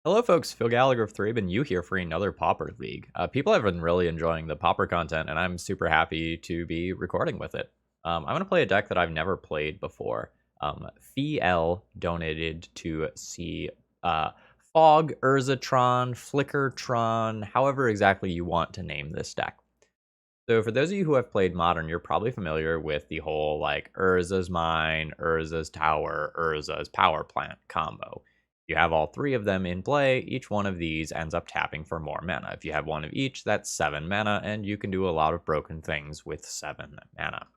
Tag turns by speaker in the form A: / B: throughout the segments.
A: Hello, folks. Phil Gallagher of ThrabenU here for another Pauper League. People have been really enjoying the Pauper content, and I'm super happy to be recording with it. I'm going to play a deck that I've never played before. L donated to see Fog, Urzatron, Flicker Tron, however exactly you want to name this deck. So for those of you who have played Modern, you're probably familiar with the whole like Urza's Mine, Urza's Tower, Urza's Power Plant combo. You have all three of them in play. Each one of these ends up tapping for more mana. If you have one of each, that's 7 mana, and you can do a lot of broken things with 7 mana.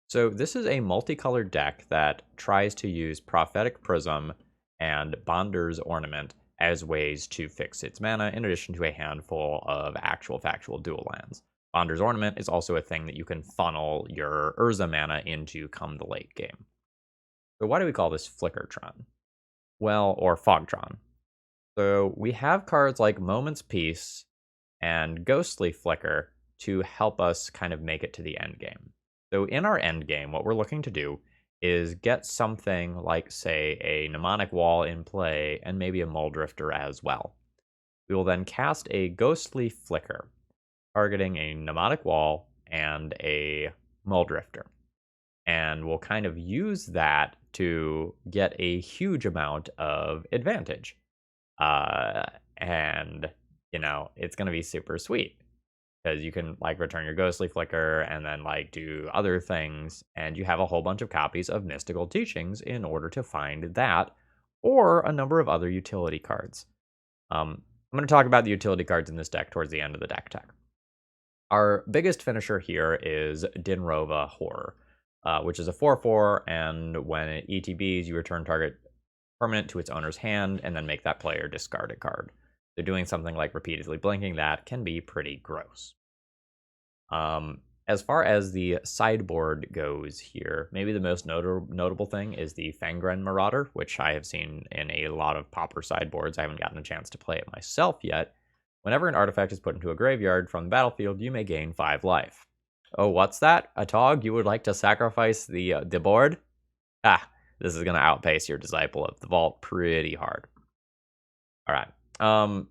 A: So this is a multicolored deck that tries to use Prophetic Prism and Bonder's Ornament as ways to fix its mana, in addition to a handful of actual factual dual lands. Bonder's Ornament is also a thing that you can funnel your Urza mana into come the late game. So why do we call this Flicker Tron? Well, or Fog Tron. So we have cards like Moment's Peace and Ghostly Flicker to help us kind of make it to the end game. So in our end game, what we're looking to do is get something like, say, a Mnemonic Wall in play and maybe a Muldrifter as well. We will then cast a Ghostly Flicker, targeting a Mnemonic Wall and a Muldrifter. And we'll kind of use that to get a huge amount of advantage. And, you know, it's going to be super sweet because you can like return your Ghostly Flicker and then like do other things. And you have a whole bunch of copies of Mystical Teachings in order to find that or a number of other utility cards. I'm going to talk about the utility cards in this deck towards the end of the deck tech. Our biggest finisher here is Dinrova Horror, which is a 4/4, and when it ETBs, you return target permanent to its owner's hand, and then make that player discard a card. So doing something like repeatedly blinking that can be pretty gross. As far as the sideboard goes here, maybe the most notable thing is the Fangren Marauder, which I have seen in a lot of Pauper sideboards. I haven't gotten a chance to play it myself yet. Whenever an artifact is put into a graveyard from the battlefield, you may gain 5 life. Oh, what's that? A Tog? You would like to sacrifice the board? Ah, this is going to outpace your Disciple of the Vault pretty hard. All right. I'm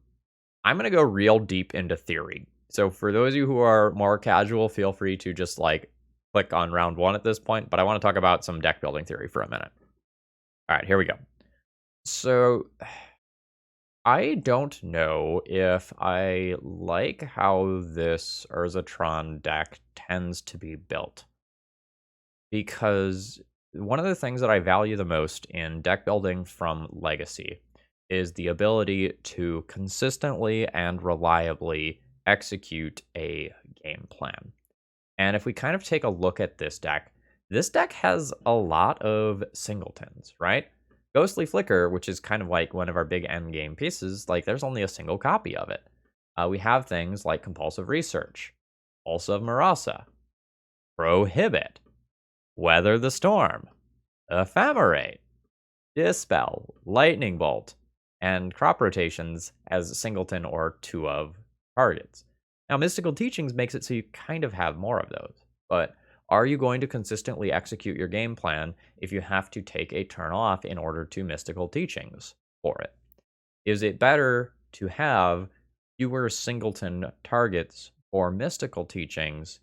A: going to go real deep into theory. So for those of you who are more casual, feel free to just like click on round 1 at this point. But I want to talk about some deck building theory for a minute. All right, here we go. So I don't know if I like how this Urzatron deck tends to be built. Because one of the things that I value the most in deck building from Legacy is the ability to consistently and reliably execute a game plan. And if we kind of take a look at this deck has a lot of singletons, right? Ghostly Flicker, which is kind of like one of our big end game pieces, like there's only a single copy of it. We have things like Compulsive Research, Pulse of Marasa, Prohibit, Weather the Storm, Ephemerate, Dispel, Lightning Bolt, and crop rotations as a singleton or 2 of targets. Now, Mystical Teachings makes it so you kind of have more of those, but are you going to consistently execute your game plan if you have to take a turn off in order to Mystical Teachings for it? Is it better to have fewer singleton targets for Mystical Teachings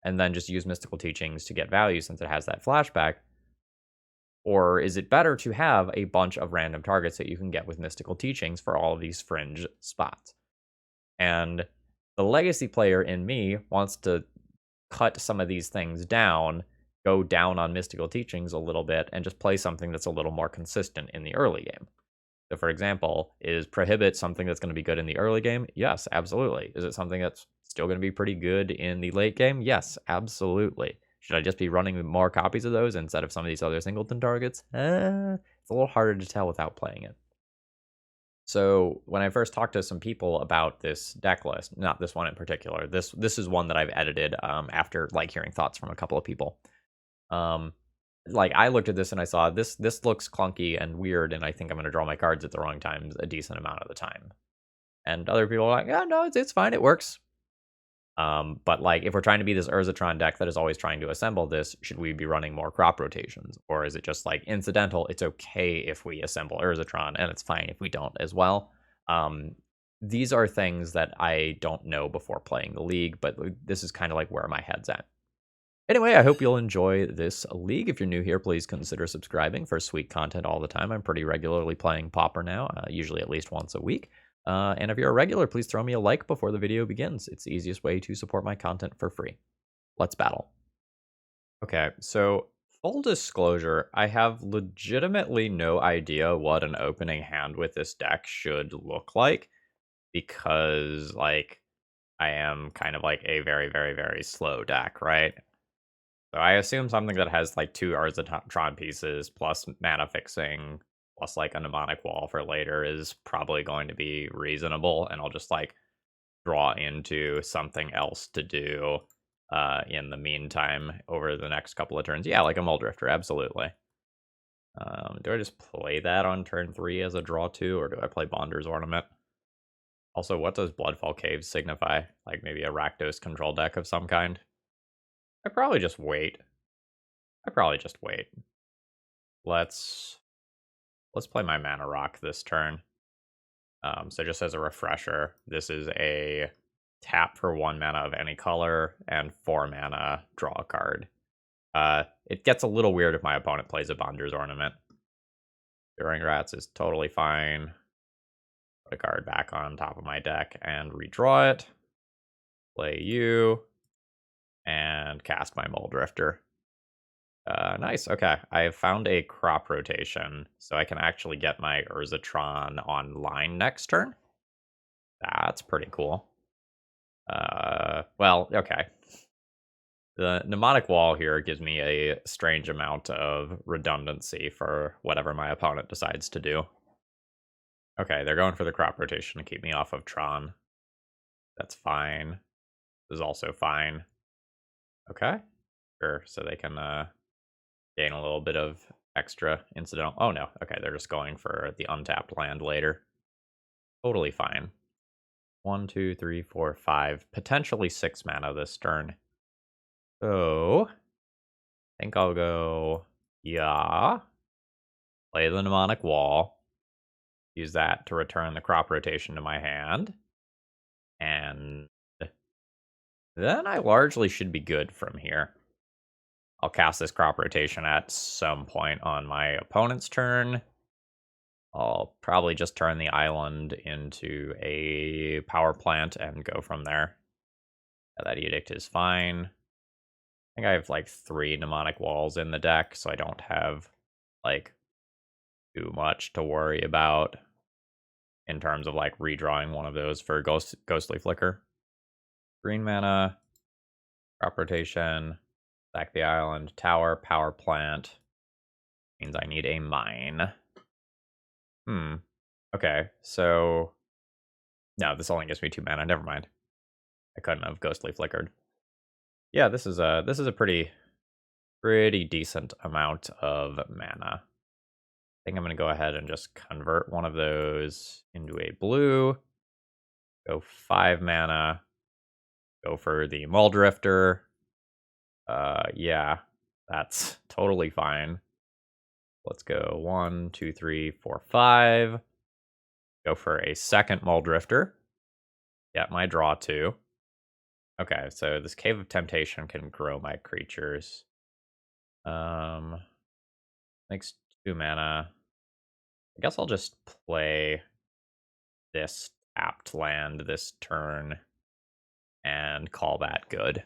A: and then just use Mystical Teachings to get value since it has that flashback? Or is it better to have a bunch of random targets that you can get with Mystical Teachings for all of these fringe spots? And the Legacy player in me wants to cut some of these things down, go down on Mystical Teachings a little bit, and just play something that's a little more consistent in the early game. So for example, is Prohibit something that's going to be good in the early game? Yes, absolutely. Is it something that's still going to be pretty good in the late game? Yes, absolutely. Should I just be running more copies of those instead of some of these other singleton targets? It's a little harder to tell without playing it. So when I first talked to some people about this deck list, not this one in particular, this is one that I've edited after like hearing thoughts from a couple of people. Like I looked at this and I saw this looks clunky and weird, and I think I'm going to draw my cards at the wrong times a decent amount of the time. And other people are like, yeah, no, it's fine, it works. But like, if we're trying to be this Urzatron deck that is always trying to assemble this, should we be running more crop rotations? Or is it just like incidental? It's okay if we assemble Urzatron, and it's fine if we don't as well. These are things that I don't know before playing the league, but this is kind of like where my head's at. Anyway, I hope you'll enjoy this league. If you're new here, please consider subscribing for sweet content all the time. I'm pretty regularly playing Pauper now, usually at least once a week. And if you're a regular, please throw me a like before the video begins. It's the easiest way to support my content for free. Let's battle. Okay, so full disclosure, I have legitimately no idea what an opening hand with this deck should look like because, like, I am kind of like a very, very, very slow deck, right? So I assume something that has like 2 Urzatron pieces plus mana fixing plus like a mnemonic wall for later is probably going to be reasonable, and I'll just like draw into something else to do in the meantime over the next couple of turns. Yeah, like a Muldrifter, absolutely. Do I just play that on turn 3 as a draw 2, or do I play Bonder's Ornament? Also, what does Bloodfall Caves signify? Like maybe a Rakdos control deck of some kind? I probably just wait. Let's play my Mana Rock this turn. So just as a refresher, this is a tap for 1 mana of any color and 4 mana, draw a card. It gets a little weird if my opponent plays a Bonder's Ornament. During Rats is totally fine. Put a card back on top of my deck and redraw it. Play you. And cast my Muldrifter. Nice, okay. I have found a crop rotation, so I can actually get my Urzatron online next turn. That's pretty cool. Well, okay. The mnemonic wall here gives me a strange amount of redundancy for whatever my opponent decides to do. Okay, they're going for the crop rotation to keep me off of Tron. That's fine. This is also fine. Okay. Sure, so they can gain a little bit of extra incidental. Oh no, okay, they're just going for the untapped land later. Totally fine. 1, 2, 3, 4, 5, potentially 6 mana this turn. So, I think I'll go, yeah. Play the mnemonic wall. Use that to return the crop rotation to my hand. And then I largely should be good from here. I'll cast this crop rotation at some point on my opponent's turn. I'll probably just turn the island into a power plant and go from there. That edict is fine. I think I have like 3 mnemonic walls in the deck, so I don't have like too much to worry about in terms of like redrawing one of those for Ghostly Flicker. Green mana, crop rotation, sack the island, tower, power plant. Means I need a mine. Okay, so no, this only gives me 2 mana. Never mind. I couldn't have Ghostly Flickered. Yeah, this is a pretty decent amount of mana. I think I'm gonna go ahead and just convert one of those into a blue. Go 5 mana. Go for the Muldrifter. Yeah, that's totally fine. Let's go 1, 2, 3, 4, 5. Go for a second Muldrifter. Get my draw 2. Okay, so this Cave of Temptation can grow my creatures. Makes 2 mana. I guess I'll just play this tapped land this turn and call that good.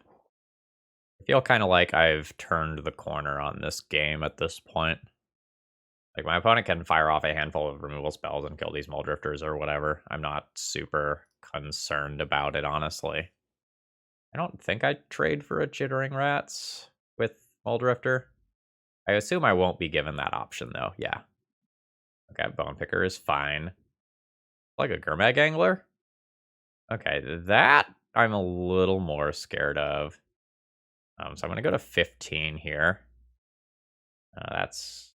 A: I feel kind of like I've turned the corner on this game at this point. Like, my opponent can fire off a handful of removal spells and kill these Muldrifters or whatever. I'm not super concerned about it, honestly. I don't think I'd trade for a Jittering Rats with Muldrifter. I assume I won't be given that option, though. Yeah. Okay, Bone Picker is fine. Like a Gurmag Angler? Okay, that I'm a little more scared of. So I'm going to go to 15 here. That's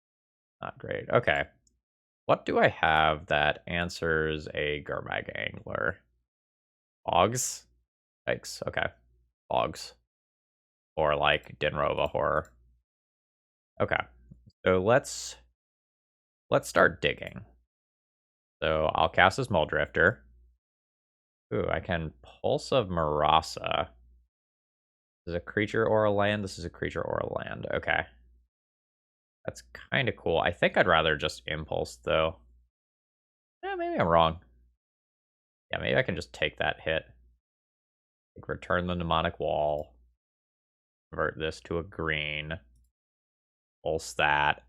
A: not great. Okay. What do I have that answers a Gurmag Angler? Fogs? Yikes. Okay. Fogs. Or like Dinrova Horror. Okay. So let's start digging. So I'll cast this Muldrifter. Ooh, I can Pulse of Marasa. This is a creature or a land. This is a creature or a land. Okay. That's kind of cool. I think I'd rather just Impulse, though. Yeah, maybe I'm wrong. Yeah, maybe I can just take that hit. Like, return the Mnemonic Wall. Convert this to a green. Pulse that.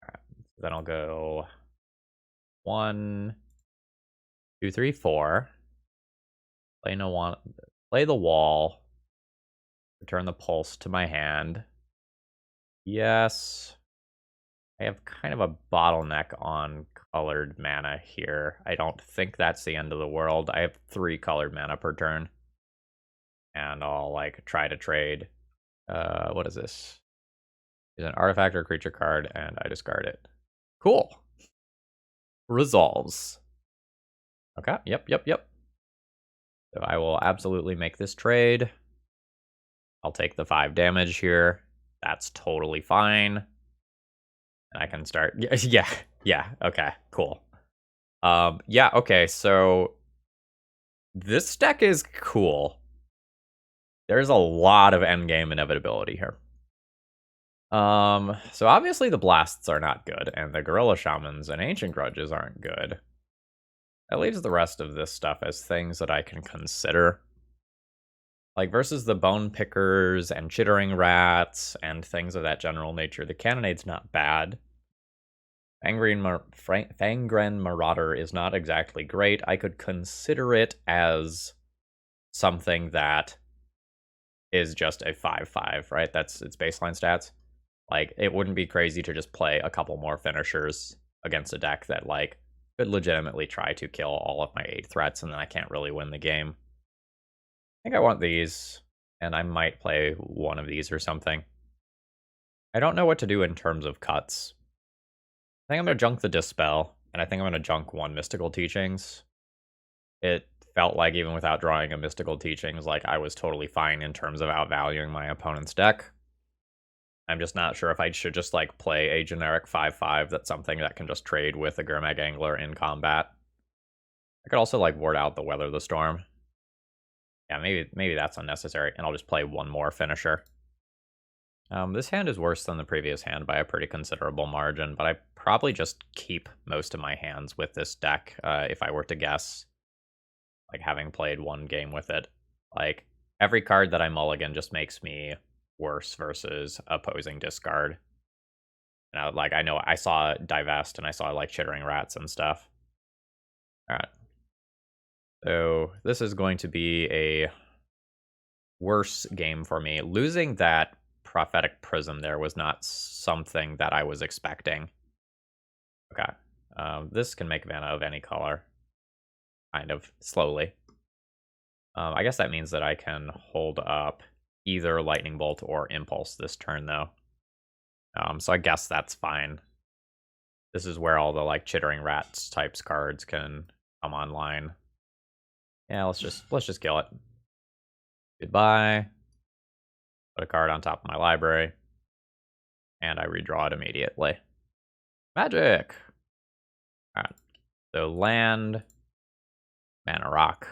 A: Right, then I'll go 1, 2, 3, 4. Play no one. Play the wall. Return the pulse to my hand. Yes. I have kind of a bottleneck on colored mana here. I don't think that's the end of the world. I have 3 colored mana per turn. And I'll, like, try to trade. What is this? It's an artifact or creature card, and I discard it. Cool. Resolves. Okay, yep. So I will absolutely make this trade. I'll take the 5 damage here. That's totally fine. And I can start. Yeah. Okay, cool. Yeah, okay, so this deck is cool. There's a lot of endgame inevitability here. So obviously the blasts are not good, and the Gorilla Shamans and Ancient Grudges aren't good. That leaves the rest of this stuff as things that I can consider. Like, versus the Bone Pickers and Chittering Rats and things of that general nature, the Cannonade's not bad. Fangren Marauder is not exactly great. I could consider it as something that is just a 5/5, right? That's its baseline stats. Like, it wouldn't be crazy to just play a couple more finishers against a deck that, like, could legitimately try to kill all of my 8 threats, and then I can't really win the game. I think I want these, and I might play one of these or something. I don't know what to do in terms of cuts. I think I'm going to junk the Dispel, and I think I'm going to junk 1 Mystical Teachings. It felt like even without drawing a Mystical Teachings, like, I was totally fine in terms of outvaluing my opponent's deck. I'm just not sure if I should just, like, play a generic 5/5 that's something that can just trade with a Gurmag Angler in combat. I could also, like, ward out the Weather the Storm. Yeah, maybe that's unnecessary, and I'll just play 1 more finisher. This hand is worse than the previous hand by a pretty considerable margin, but I probably just keep most of my hands with this deck, if I were to guess. Like, having played 1 game with it. Like, every card that I mulligan just makes me worse versus opposing discard. Like, I know I saw Divest, and I saw, like, Chittering Rats and stuff. Alright. So, this is going to be a worse game for me. Losing that Prophetic Prism there was not something that I was expecting. Okay. This can make mana of any color. Kind of slowly. I guess that means that I can hold up either Lightning Bolt or Impulse this turn, though. So I guess that's fine. This is where all the, like, Chittering Rats types cards can come online. Yeah, let's just kill it. Goodbye. Put a card on top of my library. And I redraw it immediately. Magic! Alright. So land, mana rock.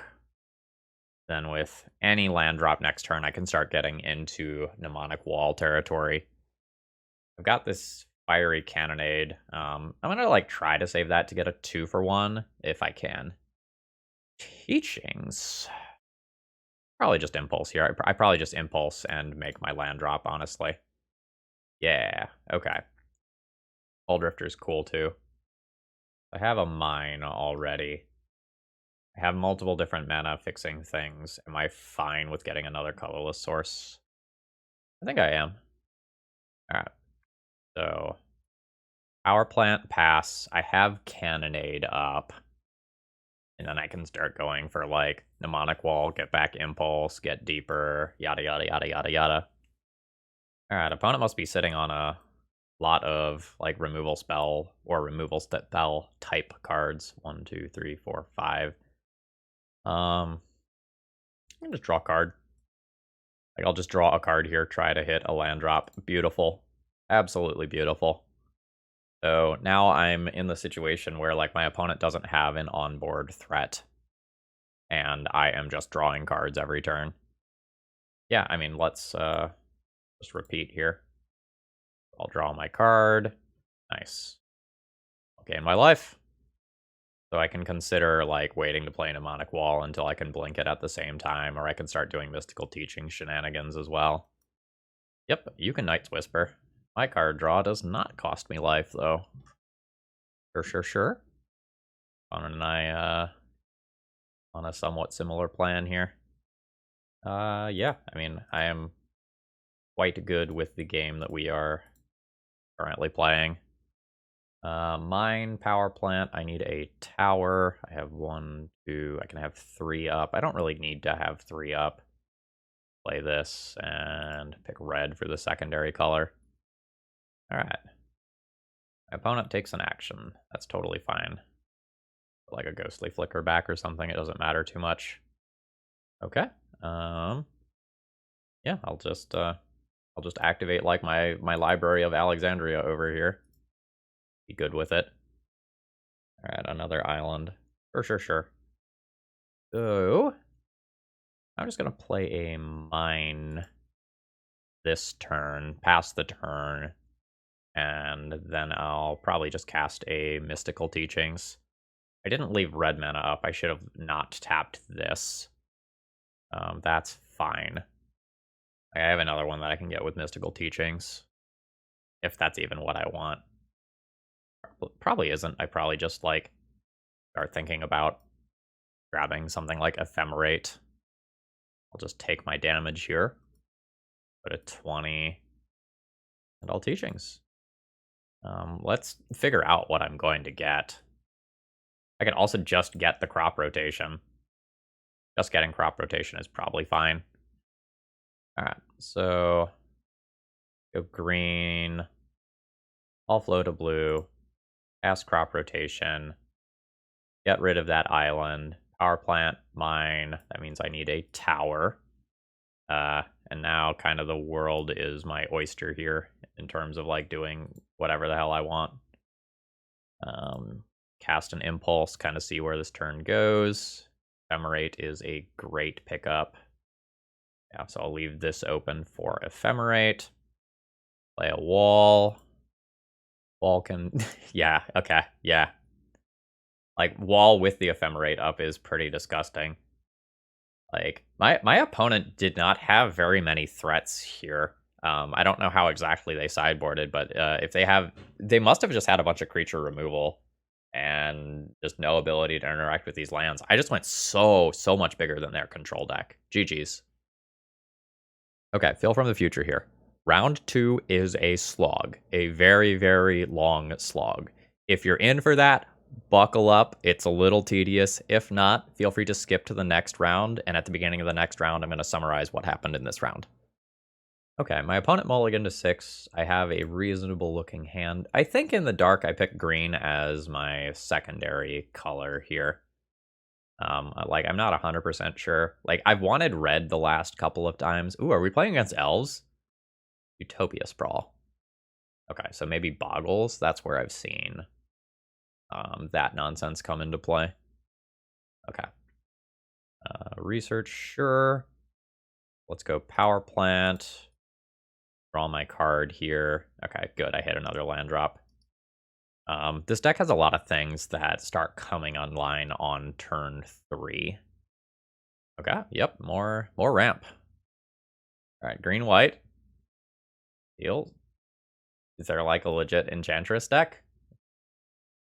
A: Then with any land drop next turn, I can start getting into Mnemonic Wall territory. I've got this Fiery Cannonade. I'm gonna, like, try to save that to get a 2-for-1 if I can. Teachings. Probably just Impulse here. I probably just Impulse and make my land drop, honestly. Yeah, okay. Hull Drifter's cool, too. I have a Mine already. I have multiple different mana fixing things. Am I fine with getting another colorless source? I think I am. Alright. So, Power Plant, pass. I have Cannonade up. And then I can start going for, like, Mnemonic Wall, get back Impulse, get deeper, yada yada yada yada yada. Alright, opponent must be sitting on a lot of, like, removal spell or removal spell type cards. 1, 2, 3, 4, 5. I can just draw a card. Like, I'll just draw a card here, try to hit a land drop. Beautiful. Absolutely beautiful. So now I'm in the situation where like my opponent doesn't have an onboard threat, and I am just drawing cards every turn. Yeah, I mean, let's just repeat here. I'll draw my card. Nice. I'll gain my life. So I can consider like waiting to play Mnemonic Wall until I can blink it at the same time, or I can start doing Mystical Teaching shenanigans as well. Yep, you can Knight's Whisper. My card draw does not cost me life, though. Sure. Conan and I, on a somewhat similar plan here. Yeah, I mean, I am quite good with the game that we are currently playing. Mine power plant, I need a tower. I have 1, 2, I can have 3 up. I don't really need to have 3 up. Play this and pick red for the secondary color. Alright. My opponent takes an action. That's totally fine. Like a ghostly flicker back or something, it doesn't matter too much. Okay. Yeah, I'll just activate like my library of Alexandria over here. Be good with it. Alright, another island. Sure. So I'm just gonna play a mine this turn, pass the turn, and then I'll probably just cast a Mystical Teachings. I didn't leave red mana up. I should have not tapped this. That's fine. I have another one that I can get with Mystical Teachings. If that's even what I want. Probably isn't. I probably just, like, start thinking about grabbing something like Ephemerate. I'll just take my damage here. Put a 20. And all Teachings. Let's figure out what I'm going to get. I can also just get the crop rotation. Just getting crop rotation is probably fine. Alright, so go green. All flow to blue. Cast crop rotation. Get rid of that island. Power plant, mine. That means I need a tower. And now kind of the world is my oyster here in terms of like doing whatever the hell I want. Cast an impulse, kind of see where this turn goes. Ephemerate is a great pickup. Yeah, so I'll leave this open for Ephemerate. Play a wall. Wall can... yeah, okay, yeah. Like, wall with the Ephemerate up is pretty disgusting. Like, my opponent did not have very many threats here. I don't know how exactly they sideboarded, but if they have... They must have just had a bunch of creature removal and just no ability to interact with these lands. I just went so much bigger than their control deck. GG's. Okay, feel from the future here. Round 2 is a slog. A very long slog. If you're in for that, buckle up. It's a little tedious. If not, feel free to skip to the next round. And at the beginning of the next round, I'm going to summarize what happened in this round. Okay, my opponent mulliganed to 6. I have a reasonable looking hand. I think in the dark, I picked green as my secondary color here. Like, I'm not 100% sure. Like, I've wanted red the last couple of times. Ooh, are we playing against elves? Utopia Sprawl. Okay, so maybe Boggles. That's where I've seen that nonsense come into play. Okay. Research, sure. Let's go power plant. Draw my card here. Okay, good. I hit another land drop. This deck has a lot of things that start coming online on turn 3. Okay, yep, more ramp. All right, green, white. Deal. Is there like a legit Enchantress deck?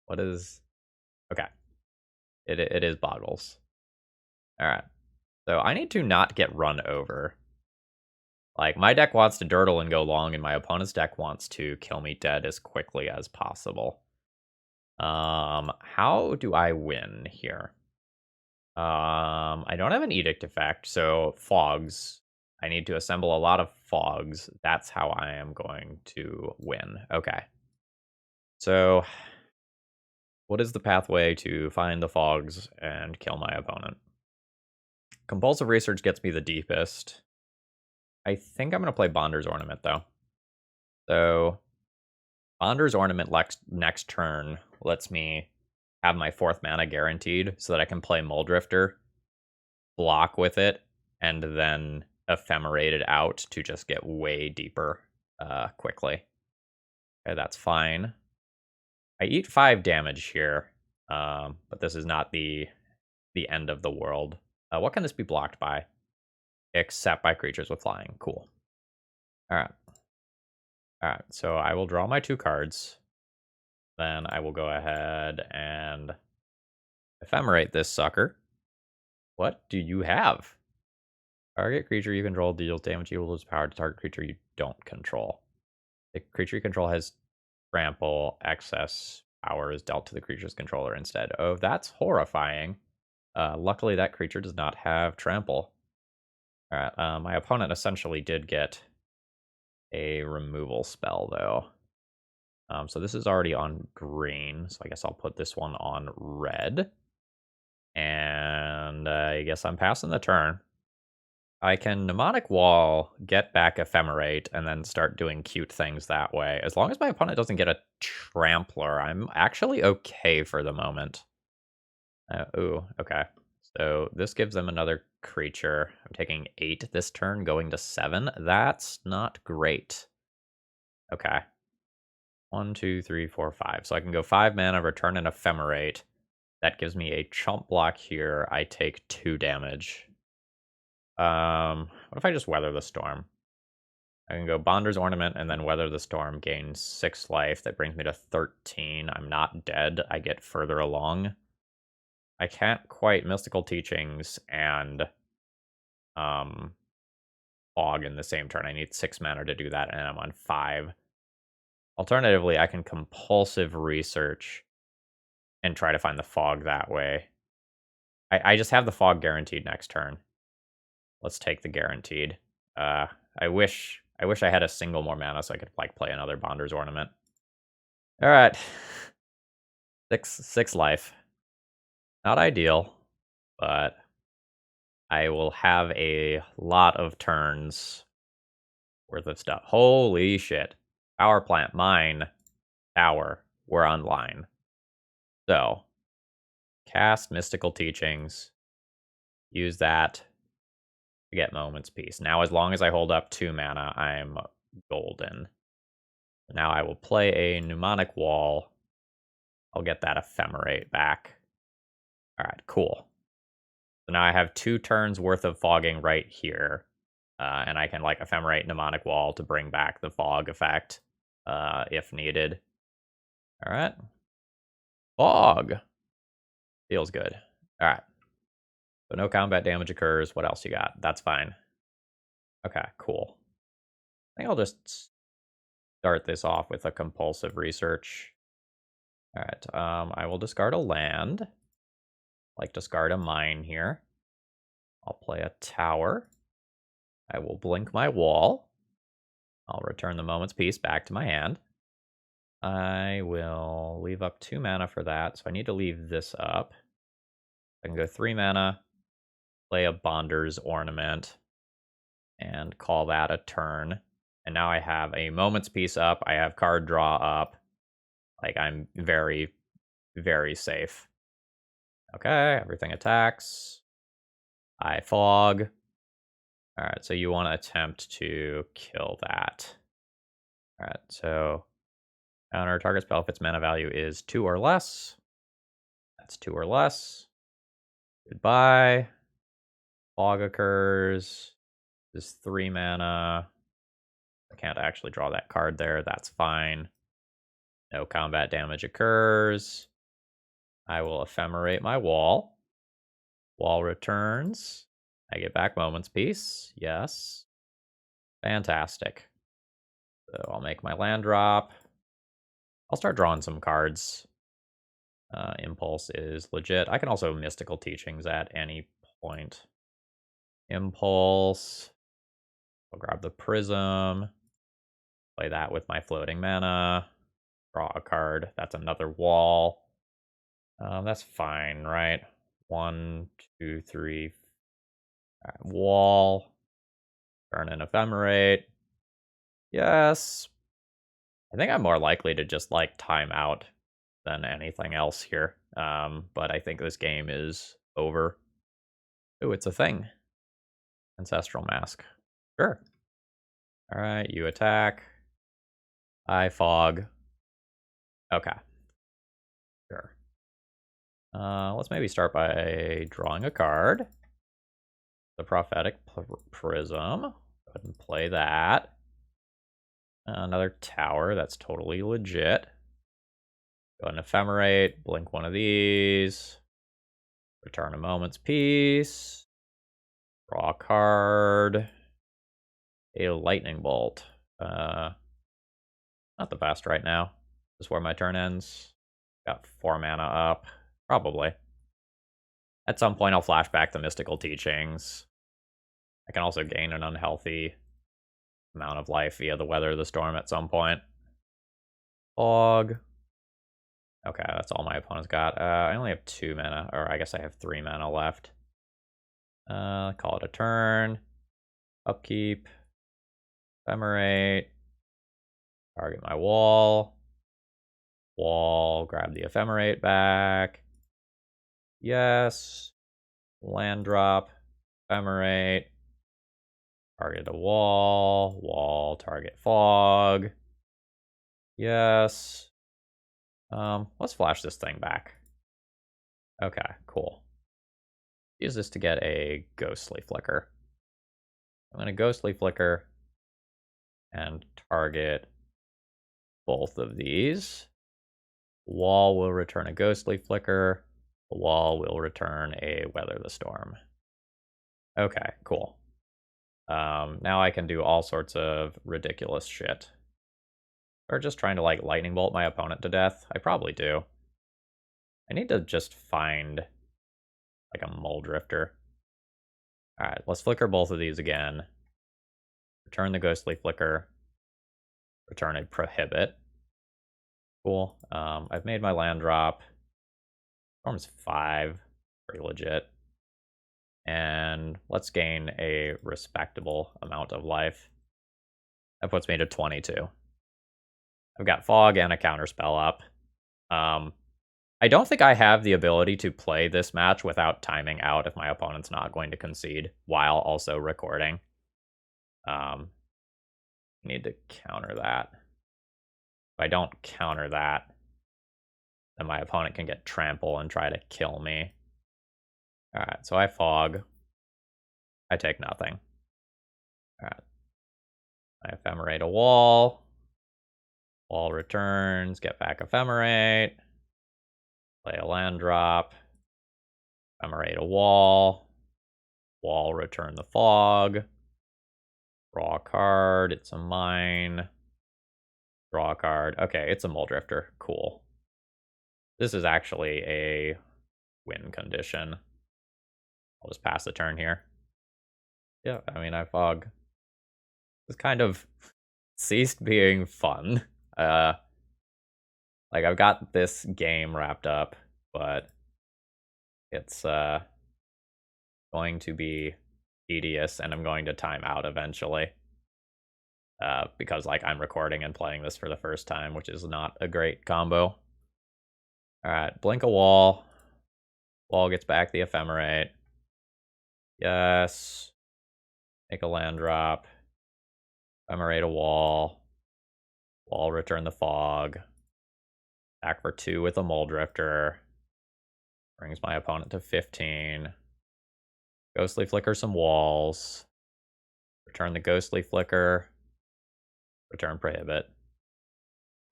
A: What is... Okay. It is Boggles. Alright. So I need to not get run over. Like, my deck wants to dirtle and go long, and my opponent's deck wants to kill me dead as quickly as possible. How do I win here? I don't have an edict effect, so fogs. I need to assemble a lot of fogs. That's how I am going to win. Okay. So, what is the pathway to find the fogs and kill my opponent? Compulsive Research gets me the deepest. I think I'm going to play Bonder's Ornament, though. So, Bonder's Ornament next turn lets me have my 4th mana guaranteed so that I can play Muldrifter, block with it, and then ephemerate it out to just get way deeper quickly. Okay, that's fine. I eat 5 damage here, but this is not the end of the world. What can this be blocked by? Except by creatures with flying. Cool. Alright. Alright, so I will draw my 2 cards. Then I will go ahead and ephemerate this sucker. What do you have? Target creature you control deals damage equal to its power to target creature you don't control. The creature you control has trample. Excess power is dealt to the creature's controller instead. Oh, that's horrifying. Luckily, that creature does not have trample. Alright, my opponent essentially did get a removal spell, though. So this is already on green, so I guess I'll put this one on red. And I guess I'm passing the turn. I can Mnemonic Wall, get back Ephemerate, and then start doing cute things that way. As long as my opponent doesn't get a Trampler, I'm actually okay for the moment. Ooh, okay. So this gives them another creature. I'm taking 8 this turn, going to 7. That's not great. Okay. 1, 2, 3, 4, 5. So I can go 5 mana, return an Ephemerate. That gives me a chump block here. I take 2 damage. What if I just Weather the Storm? I can go Bonder's Ornament and then Weather the Storm, gain 6 life. That brings me to 13. I'm not dead. I get further along. I can't quite Mystical Teachings and Fog in the same turn. I need 6 mana to do that, and I'm on 5. Alternatively, I can Compulsive Research and try to find the Fog that way. I just have the Fog guaranteed next turn. Let's take the guaranteed. I wish I had a single more mana so I could like play another Bonder's Ornament. All right, 6 life. Not ideal, but I will have a lot of turns worth of stuff. Holy shit! Power plant, mine, tower. We're online. So cast Mystical Teachings. Use that to get Moment's Peace. Now, as long as I hold up 2 mana, I'm golden. Now I will play a Mnemonic Wall. I'll get that Ephemerate back. Alright, cool. So now I have 2 turns worth of fogging right here. And I can, like, Ephemerate Mnemonic Wall to bring back the fog effect, if needed. Alright. Fog! Feels good. Alright. So no combat damage occurs. What else you got? That's fine. Okay, cool. I think I'll just start this off with a Compulsive Research. Alright, I will discard a land. Like, discard a mine here. I'll play a tower. I will blink my wall. I'll return the Moment's Peace back to my hand. I will leave up 2 mana for that, so I need to leave this up. I can go 3 mana, play a Bonder's Ornament, and call that a turn. And now I have a Moment's Peace up, I have card draw up. Like, I'm very, very safe. Okay, everything attacks. I fog. Alright, so you want to attempt to kill that. Alright, so counter target spell if its mana value is 2 or less. That's 2 or less. Goodbye. Fog occurs. This is 3 mana. I can't actually draw that card there. That's fine. No combat damage occurs. I will ephemerate my wall. Wall returns. I get back Moment's Peace. Yes. Fantastic. So I'll make my land drop. I'll start drawing some cards. Impulse is legit. I can also Mystical Teachings at any point. Impulse. I'll grab the Prism. Play that with my floating mana. Draw a card. That's another wall. That's fine, right? 1, 2, 3. All right, wall. Turn an Ephemerate. Yes. I think I'm more likely to just, like, time out than anything else here. But I think this game is over. Ooh, it's a thing. Ancestral Mask. Sure. Alright, you attack. I fog. Okay. Sure. Let's maybe start by drawing a card. The Prophetic Prism. Go ahead and play that. Another tower. That's totally legit. Go ahead and Ephemerate. Blink one of these. Return a Moment's Peace. Draw a card. A Lightning Bolt. Not the best right now. This is where my turn ends. Got 4 mana up. Probably. At some point, I'll flash back the Mystical Teachings. I can also gain an unhealthy amount of life via the Weather of the Storm at some point. Fog. Okay, that's all my opponent's got. I only have 2 mana, or I guess I have 3 mana left. Call it a turn. Upkeep. Ephemerate. Target my wall. Wall. Grab the Ephemerate back. Yes. Land drop. Ephemerate. Target a wall. Wall. Target fog. Yes. Let's flash this thing back. Okay, cool. Use this to get a Ghostly Flicker. I'm going to Ghostly Flicker and target both of these. Wall will return a Ghostly Flicker. The wall will return a Weather the Storm. Okay, cool. Now I can do all sorts of ridiculous shit. Or just trying to, like, Lightning Bolt my opponent to death. I probably do. I need to just find, like, a Mole Drifter. Alright, let's flicker both of these again. Return the Ghostly Flicker. Return a Prohibit. Cool. I've made my land drop. Storm's 5. Pretty legit. And let's gain a respectable amount of life. That puts me to 22. I've got Fog and a counterspell up. I don't think I have the ability to play this match without timing out if my opponent's not going to concede while also recording. Need to counter that. If I don't counter that, then my opponent can get trample and try to kill me. Alright, so I fog. I take nothing. Alright. I ephemerate a wall. Wall returns, get back ephemerate. Play a land drop. Ephemerate a wall. Wall return the fog. Draw a card. It's a mine. Draw a card. Okay, it's a Mole Drifter. Cool. This is actually a win condition. I'll just pass the turn here. Yeah, I mean, I fog. It's kind of ceased being fun. Like, I've got this game wrapped up, but it's going to be tedious, and I'm going to time out eventually. Because, like, I'm recording and playing this for the first time, which is not a great combo. Alright, blink a wall. Wall gets back the ephemerate. Yes. Make a land drop. Ephemerate a wall. Wall return the fog. Back for 2 with a Mole Drifter. Brings my opponent to 15. Ghostly Flicker some walls. Return the Ghostly Flicker. Return Prohibit.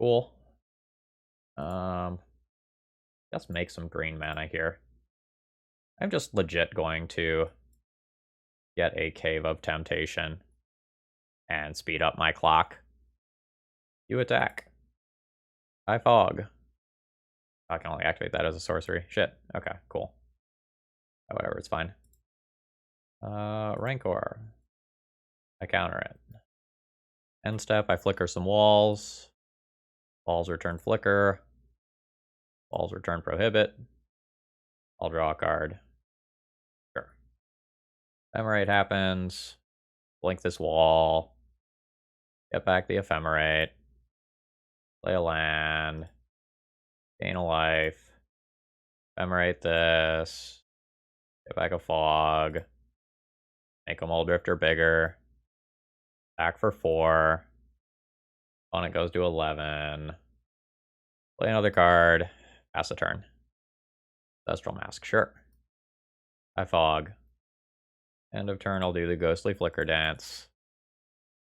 A: Cool. Let's make some green mana here. I'm just legit going to get a Cave of Temptation and speed up my clock. You attack. I fog. I can only activate that as a sorcery. Shit. Okay, cool. Oh, whatever, it's fine. Rancor. I counter it. End step, I flicker some walls. Walls return flicker. Walls return prohibit. I'll draw a card. Sure. Ephemerate happens. Blink this wall. Get back the ephemerate. Play a land. Gain a life. Ephemerate this. Get back a fog. Make a Mole Drifter bigger. Back for 4. Opponent goes to 11. Play another card. Pass the turn. Ancestral Mask, sure. I fog. End of turn, I'll do the Ghostly Flicker dance.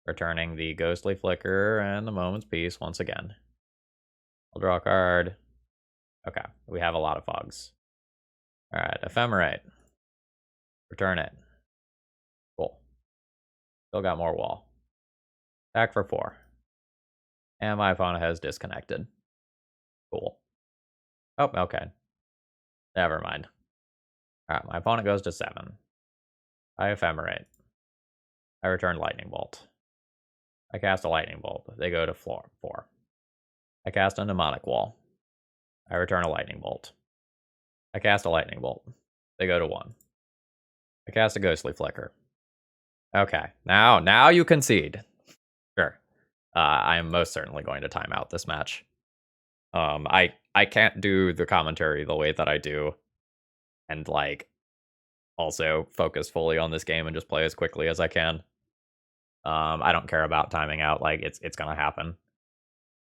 A: Returning the Ghostly Flicker and the Moment's Peace once again. I'll draw a card. Okay, we have a lot of fogs. Alright, Ephemerate. Return it. Cool. Still got more wall. Back for 4. And my opponent has disconnected. Cool. Oh, okay. Never mind. Alright, my opponent goes to 7. I Ephemerate. I return Lightning Bolt. I cast a Lightning Bolt. They go to 4. I cast a Mnemonic Wall. I return a Lightning Bolt. I cast a Lightning Bolt. They go to 1. I cast a Ghostly Flicker. Okay, now you concede. Sure. I am most certainly going to time out this match. I can't do the commentary the way that I do, and like also focus fully on this game and just play as quickly as I can. I don't care about timing out. Like it's gonna happen.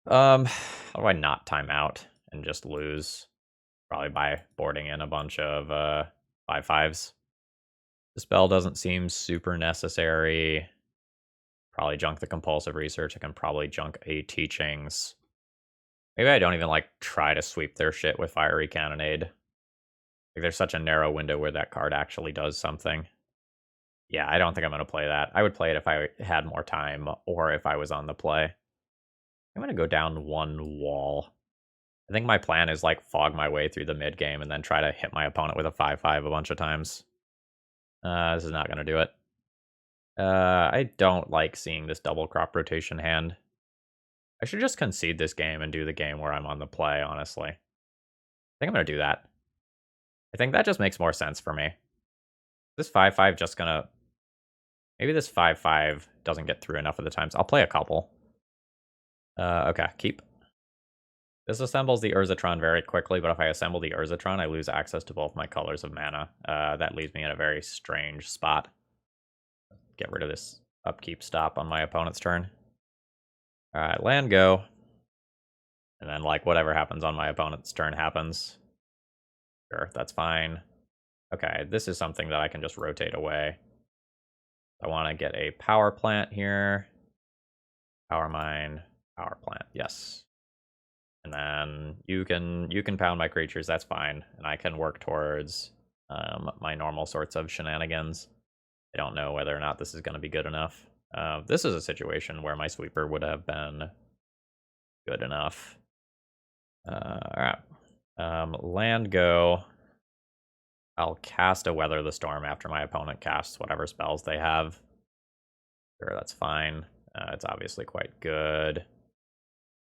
A: How do I not time out and just lose? Probably by boarding in a bunch of 5/5s. The spell doesn't seem super necessary. Probably junk the compulsive research. I can probably junk a teachings. Maybe I don't even like try to sweep their shit with fiery cannonade. Like there's such a narrow window where that card actually does something. Yeah, I don't think I'm gonna play that. I would play it if I had more time or if I was on the play. I'm gonna go down 1 wall. I think my plan is like fog my way through the mid game and then try to hit my opponent with a 5/5 a bunch of times. This is not gonna do it. I don't like seeing this double crop rotation hand. I should just concede this game and do the game where I'm on the play, honestly. I think I'm gonna do that. I think that just makes more sense for me. This 5/5 just gonna... Maybe this 5/5 doesn't get through enough of the times. I'll play a couple. Okay, keep. This assembles the Urzatron very quickly, but if I assemble the Urzatron, I lose access to both my colors of mana. That leaves me in a very strange spot. Get rid of this upkeep stop on my opponent's turn. Alright, land go. And then, like, whatever happens on my opponent's turn happens. Sure, that's fine. Okay, this is something that I can just rotate away. I want to get a power plant here. Power mine, power plant, yes. And then you can pound my creatures, that's fine. And I can work towards my normal sorts of shenanigans. I don't know whether or not this is going to be good enough. This is a situation where my sweeper would have been good enough. Alright. Land go. I'll cast a Weather the Storm after my opponent casts whatever spells they have. Sure, that's fine. It's obviously quite good.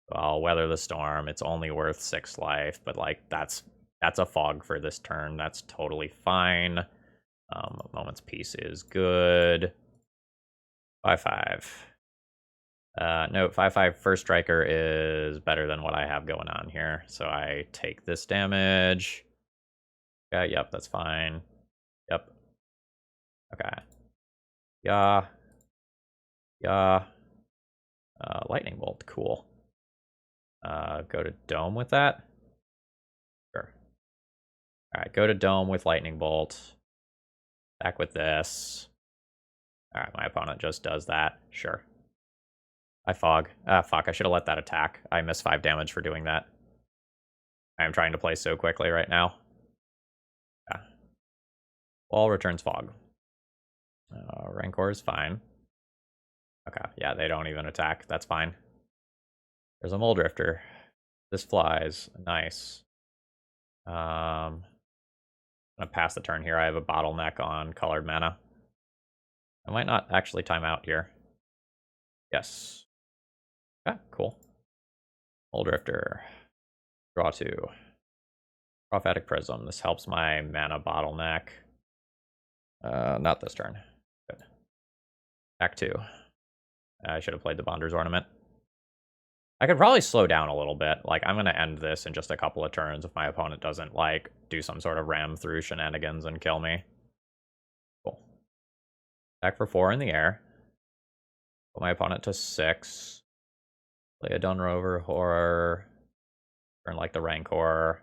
A: So I'll Weather the Storm. It's only worth 6 life, but like that's a fog for this turn. That's totally fine. Moment's Peace is good. 5/5. No, 5/5 first striker is better than what I have going on here. So I take this damage. Okay, yep, that's fine. Yep. Okay. Yeah. Yeah. Lightning Bolt, cool. Go to Dome with that? Sure. Alright, go to Dome with Lightning Bolt. Back with this. Alright, my opponent just does that. Sure. I fog. Fuck, I should have let that attack. I miss 5 damage for doing that. I am trying to play so quickly right now. Yeah. Wall returns fog. Rancor is fine. Okay, yeah, they don't even attack. That's fine. There's a Mole Drifter. This flies. Nice. I'm gonna pass the turn here. I have a bottleneck on colored mana. I might not actually time out here. Yes. Okay, cool. Mole Drifter. Draw 2. Prophetic Prism. This helps my mana bottleneck. Not this turn. Good. Back 2. I should have played the Bonder's Ornament. I could probably slow down a little bit. Like, I'm going to end this in just a couple of turns if my opponent doesn't, like, do some sort of ram through shenanigans and kill me. Cool. Attack for 4 in the air. Put my opponent to 6. Play a Dunrover Horror. Turn, like, the Rancor.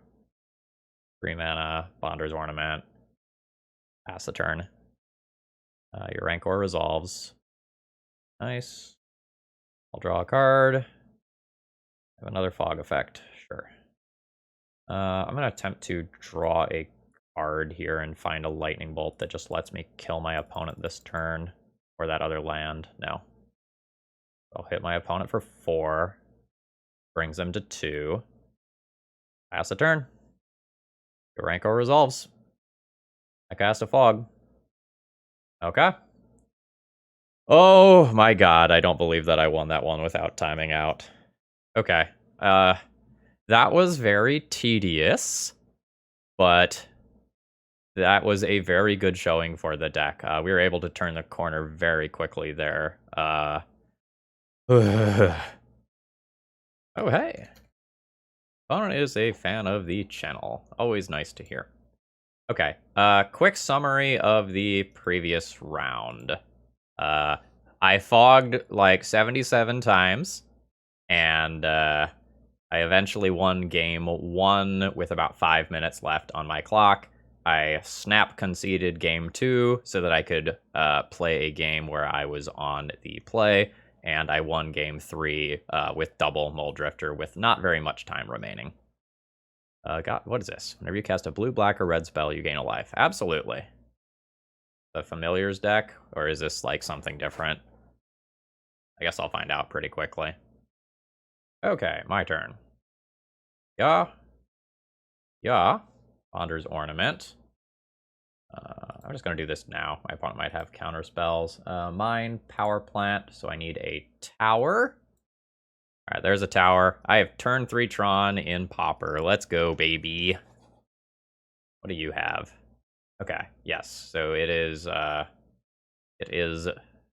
A: 3 mana. Bonder's Ornament. Pass the turn. Your Rancor resolves. Nice. I'll draw a card. Have another fog effect. Sure. I'm going to attempt to draw a card here and find a lightning bolt that just lets me kill my opponent this turn. Or that other land. No. I'll hit my opponent for 4. Brings him to 2. Pass the turn. Your Rancor resolves. I cast a fog. Okay. Oh my god, I don't believe that I won that one without timing out. Okay. That was very tedious, but that was a very good showing for the deck. We were able to turn the corner very quickly there. Oh, hey. Opponent is a fan of the channel. Always nice to hear. Okay, quick summary of the previous round. I fogged like 77 times, and I eventually won game 1 with about 5 minutes left on my clock. I snap conceded game 2 so that I could play a game where I was on the play, and I won game 3 with double Mole Drifter with not very much time remaining. What is this? Whenever you cast a blue, black, or red spell, you gain a life. Absolutely. The Familiars deck, or is this like something different? I guess I'll find out pretty quickly. Okay, my turn. Yeah. Bonder's Ornament. I'm just going to do this now. My opponent might have counter spells. Mine, Power Plant, so I need a tower. Alright, there's a tower. I have turn 3 Tron in Pauper. Let's go, baby. What do you have? Okay, yes. So it is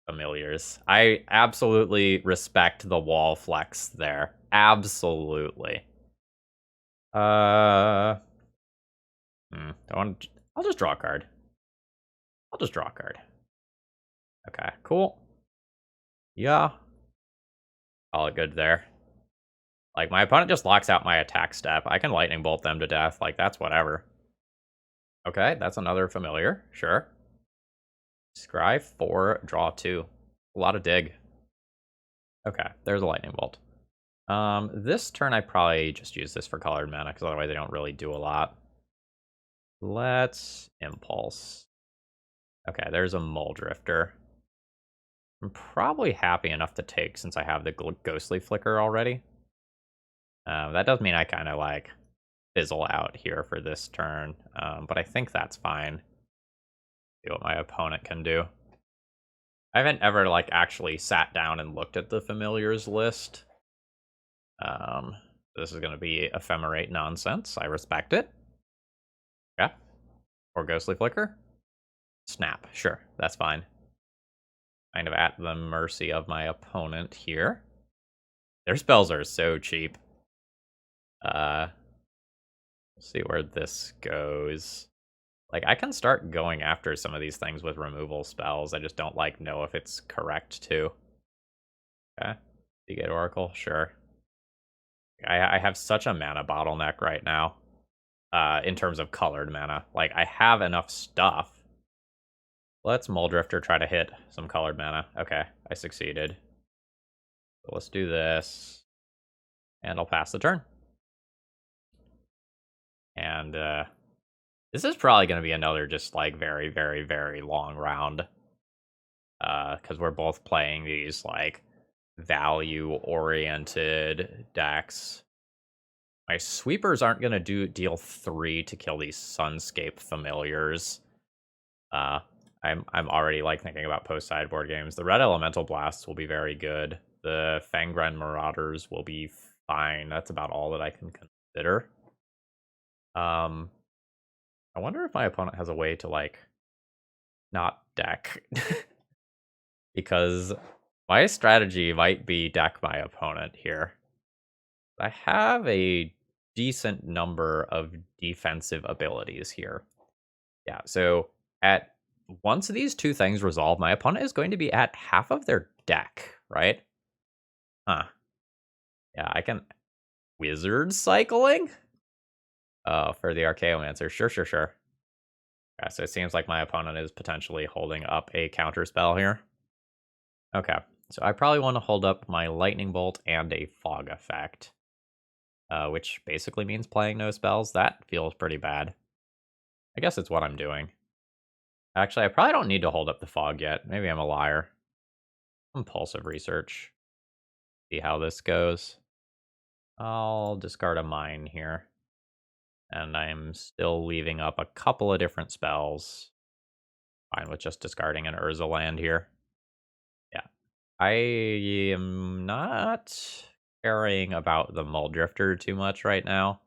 A: Familiars. I absolutely respect the wall flex there. Absolutely. I'll just draw a card. Okay, cool. Yeah. Call it good there. Like, my opponent just locks out my attack step. I can lightning bolt them to death. Like, that's whatever. Okay, that's another Familiar. Sure. Scry 4, draw 2. A lot of dig. Okay, there's a lightning bolt. This turn I probably just use this for colored mana, because otherwise they don't really do a lot. Let's Impulse. Okay, there's a Mole Drifter. I'm probably happy enough to take since I have the Ghostly Flicker already. That does mean I kind of like fizzle out here for this turn, but I think that's fine. See what my opponent can do. I haven't ever like actually sat down and looked at the Familiars list. This is going to be ephemerate nonsense. I respect it. Okay. Or Ghostly Flicker. Snap. Sure, that's fine. Kind of at the mercy of my opponent here. Their spells are so cheap. We'll see where this goes. Like, I can start going after some of these things with removal spells. I just don't, like, know if it's correct to. Okay. Seagate Oracle? Sure. I have such a mana bottleneck right now. In terms of colored mana. Like, I have enough stuff. Let's Mole Drifter try to hit some colored mana. Okay, I succeeded. So let's do this. And I'll pass the turn. And, this is probably going to be another just, like, very, very, very long round. Because we're both playing these, like, value-oriented decks. My sweepers aren't going to deal 3 to kill these Sunscape Familiars. I'm already, like, thinking about post-sideboard games. The Red Elemental Blasts will be very good. The Fangren Marauders will be fine. That's about all that I can consider. I wonder if my opponent has a way to, like, not deck. Because my strategy might be deck my opponent here. I have a decent number of defensive abilities here. Yeah, so at once these two things resolve, my opponent is going to be at half of their deck, right? Huh. Yeah, I can wizard cycling? Oh, for the Archaeomancer. Sure, sure, sure. Yeah, so it seems like my opponent is potentially holding up a counter spell here. Okay, so I probably want to hold up my Lightning Bolt and a Fog effect, which basically means playing no spells. That feels pretty bad. I guess it's what I'm doing. Actually, I probably don't need to hold up the Fog yet. Maybe I'm a liar. Impulsive research. See how this goes. I'll discard a mine here. And I'm still leaving up a couple of different spells. Fine with just discarding an Urza land here. Yeah. I am not caring about the Mull Drifter too much right now.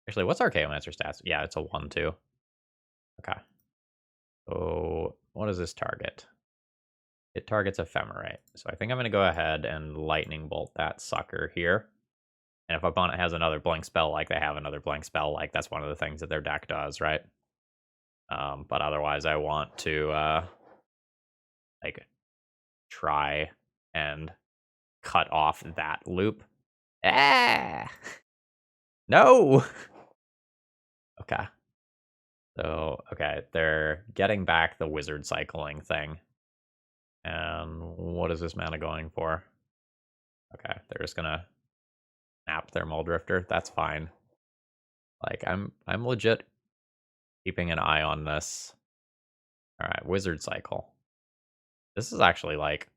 A: Actually, what's Archaeomancer stats? Yeah, it's a 1-2. Okay. So, what does this target? It targets Ephemerate. So I think I'm going to go ahead and Lightning Bolt that sucker here. And if opponent has another blank spell, like they have another blank spell, like that's one of the things that their deck does, right? But otherwise, I want to like try and cut off that loop. Ah, no. Okay. So okay, they're getting back the wizard cycling thing. And what is this mana going for? Okay, they're just gonna snap their Muldrifter. That's fine. Like I'm legit keeping an eye on this. All right, wizard cycle. This is actually like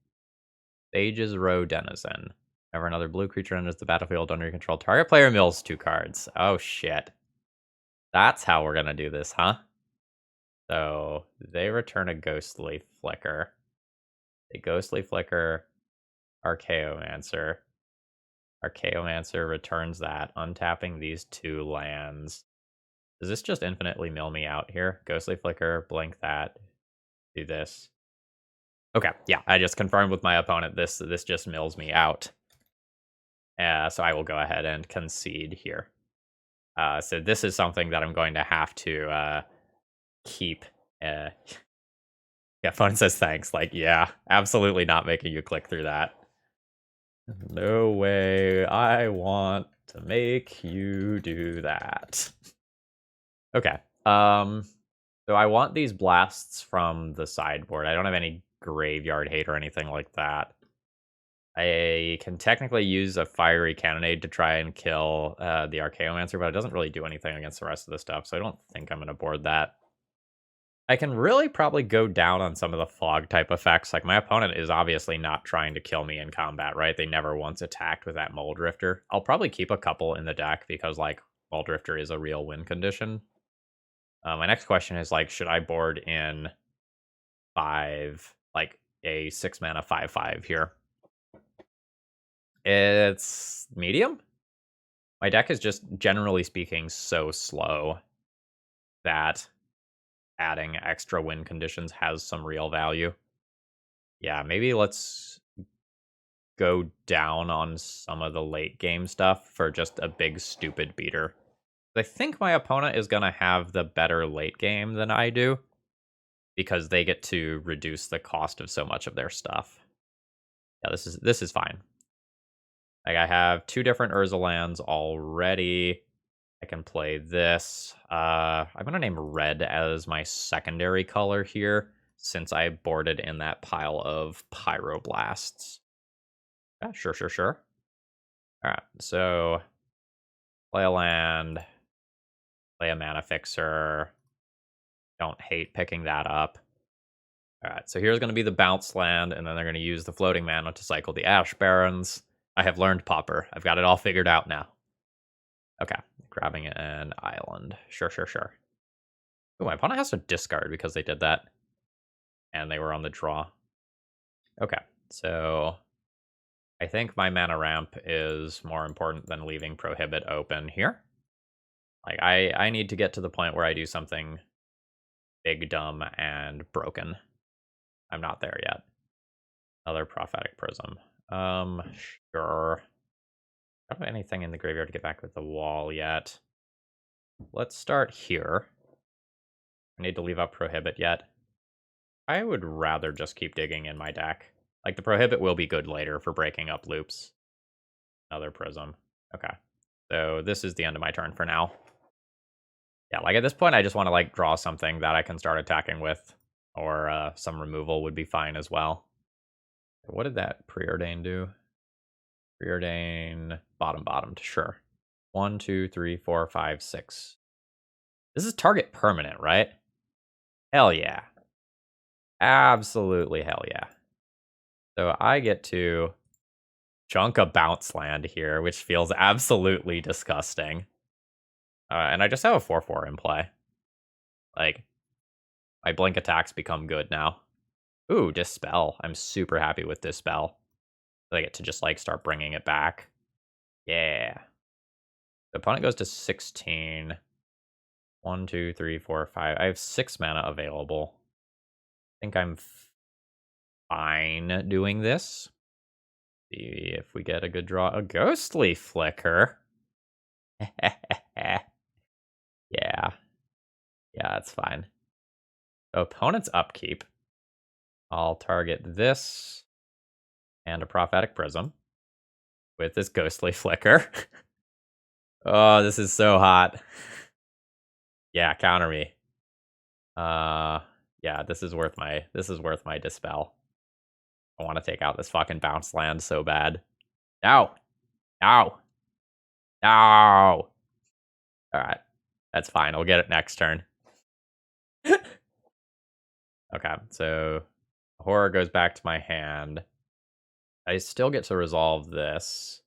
A: Sage's Row Denizen. Whenever another blue creature enters the battlefield under your control, target player mills 2 cards. Oh shit. That's how we're gonna do this, huh? So they return a Ghostly Flicker. A Ghostly Flicker, Archaeomancer. Archaeomancer returns that, untapping these 2 lands. Does this just infinitely mill me out here? Ghostly Flicker, blink that, do this. Okay, yeah, I just confirmed with my opponent this just mills me out. So I will go ahead and concede here. So this is something that I'm going to have to keep. Yeah, opponent says thanks. Like, yeah, absolutely not making you click through that. No way. I want to make you do that. Okay. So I want these blasts from the sideboard. I don't have any graveyard hate or anything like that. I can technically use a fiery cannonade to try and kill the Archaeomancer, but it doesn't really do anything against the rest of the stuff, so I don't think I'm going to board that. I can really probably go down on some of the fog type effects. Like, my opponent is obviously not trying to kill me in combat, right? They never once attacked with that Mull Drifter. I'll probably keep a couple in the deck because, like, Mull Drifter is a real win condition. My next question is, like, should I board in 5, like, a 6 mana 5/5 here? It's medium? My deck is just, generally speaking, so slow that adding extra win conditions has some real value. Yeah, maybe let's go down on some of the late game stuff for just a big stupid beater. I think my opponent is going to have the better late game than I do because they get to reduce the cost of so much of their stuff. Yeah, this is fine. Like, I have 2 different Urza lands already. I can play this. I'm going to name red as my secondary color here since I boarded in that pile of Pyroblasts. Yeah, sure, sure, sure. All right, so play a land, play a mana fixer. Don't hate picking that up. All right, so here's going to be the bounce land, and then they're going to use the floating mana to cycle the Ash Barrens. I have learned Pauper. I've got it all figured out now. Okay, grabbing an island. Sure, sure, sure. Oh, my opponent has to discard because they did that. And they were on the draw. Okay, so I think my mana ramp is more important than leaving Prohibit open here. Like, I need to get to the point where I do something big, dumb, and broken. I'm not there yet. Another Prophetic Prism. Sure. Don't have anything in the graveyard to get back with the wall yet. Let's start here. I need to leave out Prohibit yet. I would rather just keep digging in my deck. Like, the Prohibit will be good later for breaking up loops. Another Prism. Okay. So this is the end of my turn for now. Yeah, like at this point, I just want to like draw something that I can start attacking with, or some removal would be fine as well. What did that Preordain do? Preordain bottomed, sure. 1, 2, 3, 4, 5, 6. This is target permanent, right? Hell yeah. Absolutely hell yeah. So I get to chunk a bounce land here, which feels absolutely disgusting. And I just have a 4/4 in play. Like, my blink attacks become good now. Ooh, Dispel. I'm super happy with Dispel. I get to just, like, start bringing it back. Yeah. The opponent goes to 16. 1, 2, 3, 4, 5. I have 6 mana available. I think I'm fine doing this. See if we get a good draw. A Ghostly Flicker. Yeah. Yeah, that's fine. Opponent's upkeep. I'll target this and a Prophetic Prism with this Ghostly Flicker. Oh, this is so hot. Yeah, counter me. Yeah, this is worth my Dispel. I want to take out this fucking bounce land so bad. No. No. No. Alright. That's fine. I'll get it next turn. Okay, so horror goes back to my hand. I still get to resolve this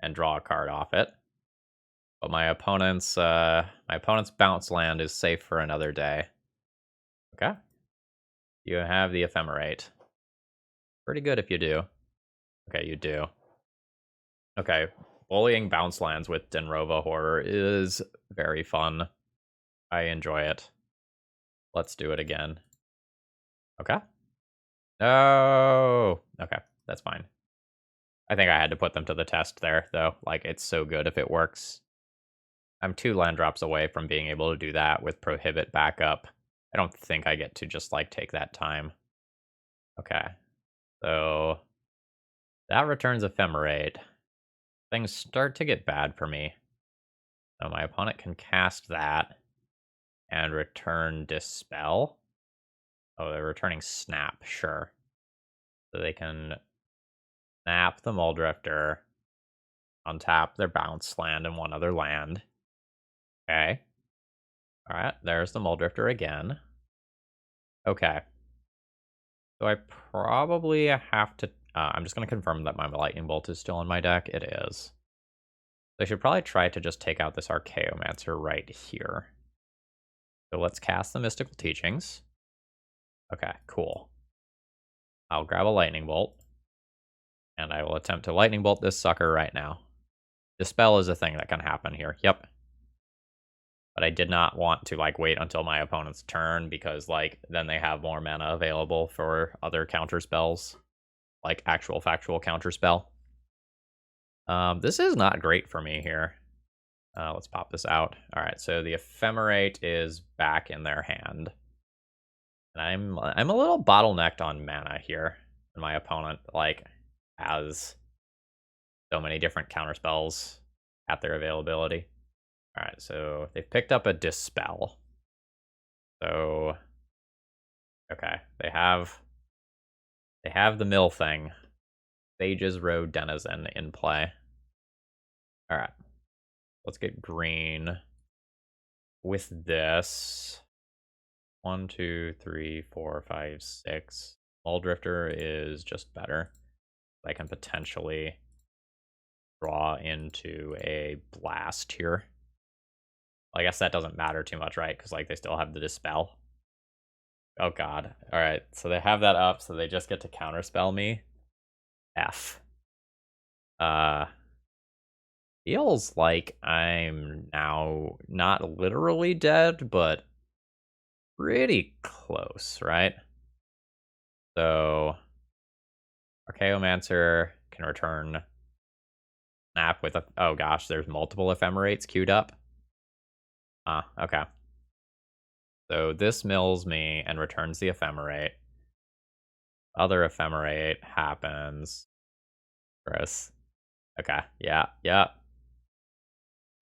A: and draw a card off it. But my opponent's bounce land is safe for another day. Okay. You have the Ephemerate. Pretty good if you do. Okay, you do. Okay. Bullying bounce lands with Denrova Horror is very fun. I enjoy it. Let's do it again. Okay. No. Okay, that's fine. I think I had to put them to the test there, though. Like, it's so good if it works. I'm 2 land drops away from being able to do that with Prohibit backup. I don't think I get to just, like, take that time. Okay. So that returns Ephemerate. Things start to get bad for me. So my opponent can cast that and return Dispel. Oh, they're returning Snap, sure. So they can snap the Muldrifter, untap their bounce land and one other land. Okay. Alright, there's the Muldrifter again. Okay. So I probably have to... I'm just going to confirm that my Lightning Bolt is still in my deck. It is. So I should probably try to just take out this Archaeomancer right here. So let's cast the Mystical Teachings. Okay, cool. I'll grab a Lightning Bolt. And I will attempt to Lightning Bolt this sucker right now. Dispel is a thing that can happen here. Yep. But I did not want to, like, wait until my opponent's turn because, like, then they have more mana available for other counter spells. Like, actual factual counter spell. This is not great for me here. Let's pop this out. Alright, so the Ephemerate is back in their hand. And I'm a little bottlenecked on mana here. And my opponent, like, has so many different counter spells at their availability. Alright, so they've picked up a Dispel. So, okay, they have the mill thing. Sage's Road Denizen in play. Alright, let's get green with this. 1, 2, 3, 4, 5, 6. Muldrifter is just better. I can potentially draw into a blast here. Well, I guess that doesn't matter too much, right? Because, like, they still have the Dispel. Oh, God. All right, so they have that up, so they just get to counterspell me. F. Feels like I'm now not literally dead, but pretty close, right? So, Archaeomancer can return Snap with a... Oh gosh, there's multiple ephemerates queued up. Okay. So this mills me and returns the ephemerate. Other ephemerate happens. Gross. Okay, yeah.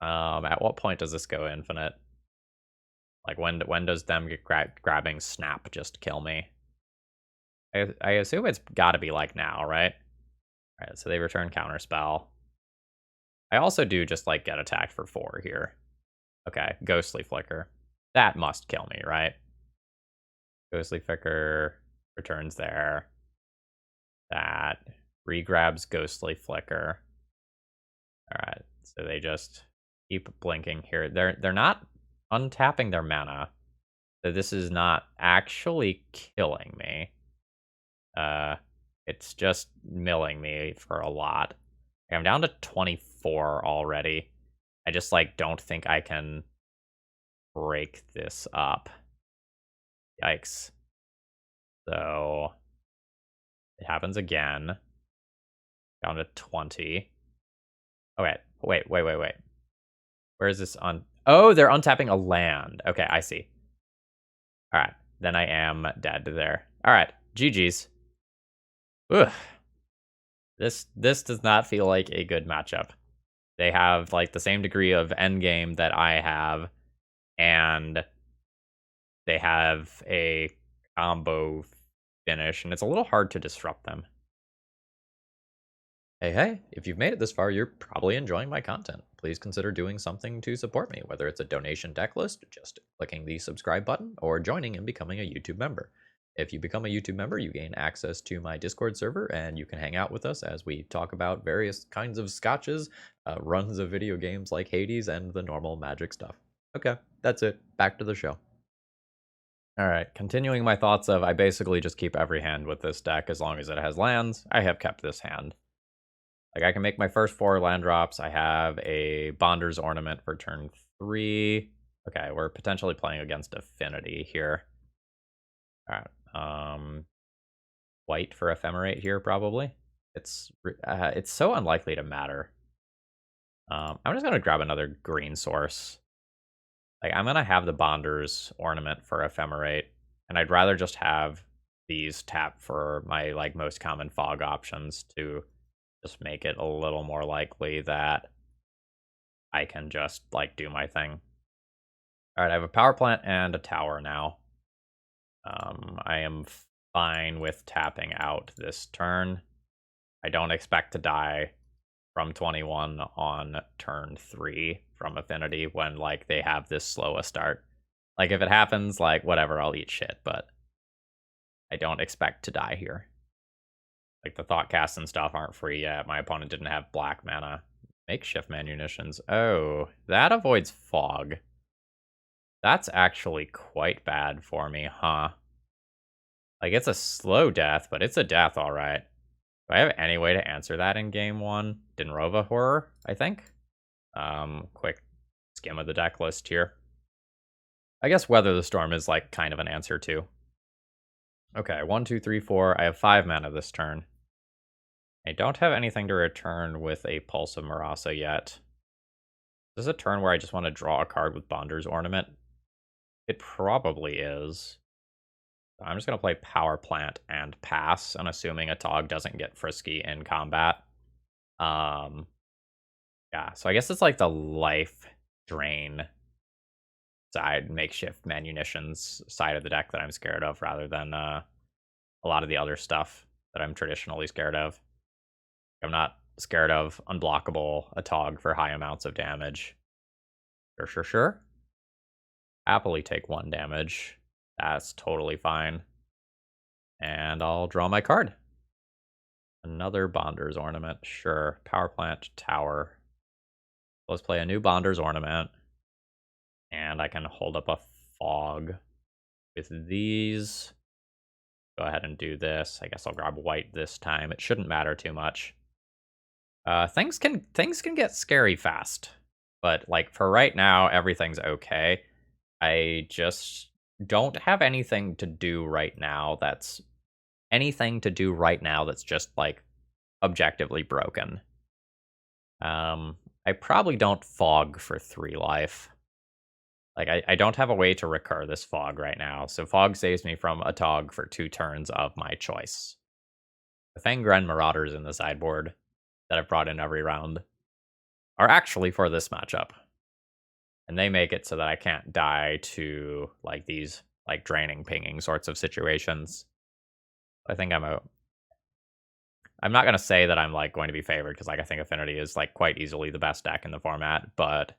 A: At what point does this go infinite? Like, when does them get grabbing snap just kill me? I assume it's gotta be, like, now, right? Alright, so they return counterspell. I also do just, like, get attacked for 4 here. Okay, Ghostly Flicker. That must kill me, right? Ghostly Flicker returns there. That regrabs Ghostly Flicker. Alright, so they just keep blinking here. They're not untapping their mana. So this is not actually killing me. It's just milling me for a lot. I'm down to 24 already. I just, like, don't think I can break this up. Yikes. So it happens again. Down to 20. Okay, wait. Where is this on? Oh, they're untapping a land. Okay, I see. All right, then I am dead there. All right, GG's. Ugh. This does not feel like a good matchup. They have, like, the same degree of endgame that I have, and they have a combo finish, and it's a little hard to disrupt them. Hey, if you've made it this far, you're probably enjoying my content. Please consider doing something to support me, whether it's a donation deck list, just clicking the subscribe button, or joining and becoming a YouTube member. If you become a YouTube member, you gain access to my Discord server, and you can hang out with us as we talk about various kinds of scotches, runs of video games like Hades, and the normal Magic stuff. Okay, that's it. Back to the show. Alright, continuing my thoughts of I basically just keep every hand with this deck as long as it has lands, I have kept this hand. Like, I can make my first 4 land drops. I have a Bonder's Ornament for turn 3. Okay, we're potentially playing against Affinity here. Alright, white for Ephemerate here, probably. It's so unlikely to matter. I'm just gonna grab another green source. Like, I'm gonna have the Bonder's Ornament for Ephemerate, and I'd rather just have these tap for my, like, most common fog options to just make it a little more likely that I can just, like, do my thing. Alright, I have a power plant and a tower now. I am fine with tapping out this turn. I don't expect to die from 21 on turn 3 from Affinity when, like, they have this slow a start. Like, if it happens, like, whatever, I'll eat shit, but I don't expect to die here. Like, the Thoughtcasts and stuff aren't free yet. My opponent didn't have black mana. Makeshift Munitions. Oh, that avoids fog. That's actually quite bad for me, huh? Like, it's a slow death, but it's a death, alright. Do I have any way to answer that in game 1? Dinrova Horror, I think? Quick skim of the deck list here. I guess Weather the Storm is, like, kind of an answer, too. Okay, 1, 2, 3, 4. I have 5 mana this turn. I don't have anything to return with a Pulse of Marasa yet. Is this a turn where I just want to draw a card with Bonder's Ornament? It probably is. I'm just going to play Power Plant and pass, unassuming a Tog doesn't get frisky in combat. Yeah, so I guess it's like the life drain side, makeshift munitions side of the deck that I'm scared of, rather than a lot of the other stuff that I'm traditionally scared of. I'm not scared of unblockable a Tog for high amounts of damage. Sure. Happily take 1 damage. That's totally fine. And I'll draw my card. Another Bonder's Ornament. Sure. Power Plant, Tower. Let's play a new Bonder's Ornament. And I can hold up a Fog with these. Go ahead and do this. I guess I'll grab white this time. It shouldn't matter too much. Things can get scary fast. But, like, for right now, everything's okay. I just don't have anything to do right now that's just, like, objectively broken. I probably don't fog for 3 life. Like, I don't have a way to recur this fog right now, so fog saves me from a tog for 2 turns of my choice. The Fangren Marauders in the sideboard that I've brought in every round are actually for this matchup. And they make it so that I can't die to, like, these, like, draining pinging sorts of situations. I think I'm not gonna say that I'm, like, going to be favored, because, like, I think Affinity is, like, quite easily the best deck in the format, but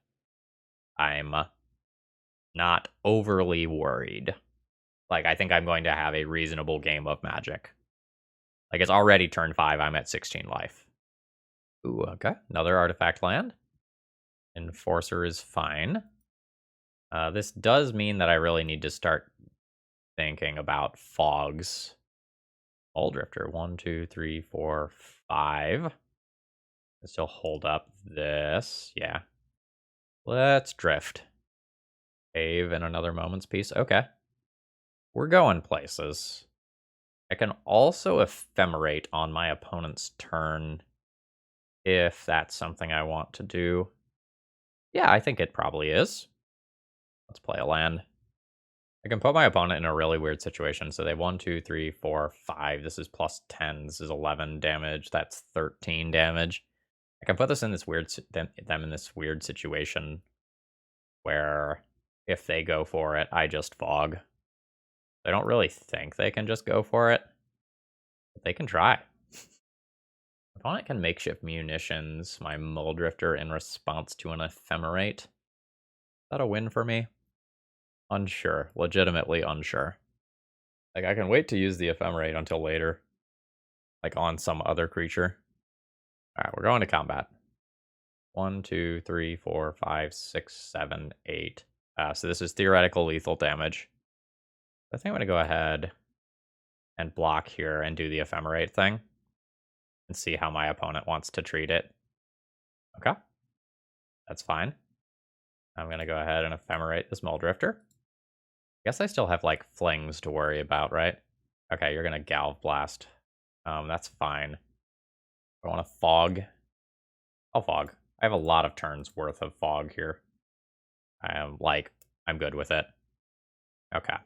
A: I'm not overly worried. Like, I think I'm going to have a reasonable game of Magic. Like, it's already turn 5, I'm at 16 life. Ooh, okay. Another artifact land. Enforcer is fine. This does mean that I really need to start thinking about fogs. All Drifter. 1, 2, 3, 4, 5. I still hold up this. Yeah. Let's drift. Cave and another moment's peace. Okay. We're going places. I can also ephemerate on my opponent's turn if that's something I want to do. Yeah, I think it probably is. Let's play a land. I can put my opponent in a really weird situation. So they have 1, 2, 3, 4, 5. This is plus 10. This is 11 damage. That's 13 damage. I can put this in this weird them in this weird situation where if they go for it, I just fog. I don't really think they can just go for it, but they can try. Opponent can makeshift munitions my Muldrifter in response to an ephemerate. Is that a win for me? Unsure. Legitimately unsure. Like, I can wait to use the ephemerate until later. Like, on some other creature. Alright, we're going to combat. 1, 2, 3, 4, 5, 6, 7, 8. So this is theoretical lethal damage. I think I'm going to go ahead and block here and do the ephemerate thing. And see how my opponent wants to treat it. Okay. That's fine. I'm going to go ahead and ephemerate this Muldrifter. Guess I still have, like, flings to worry about, right? Okay, you're going to Galv Blast. That's fine. I want to fog. I'll fog. I have a lot of turns worth of fog here. I'm good with it. Okay.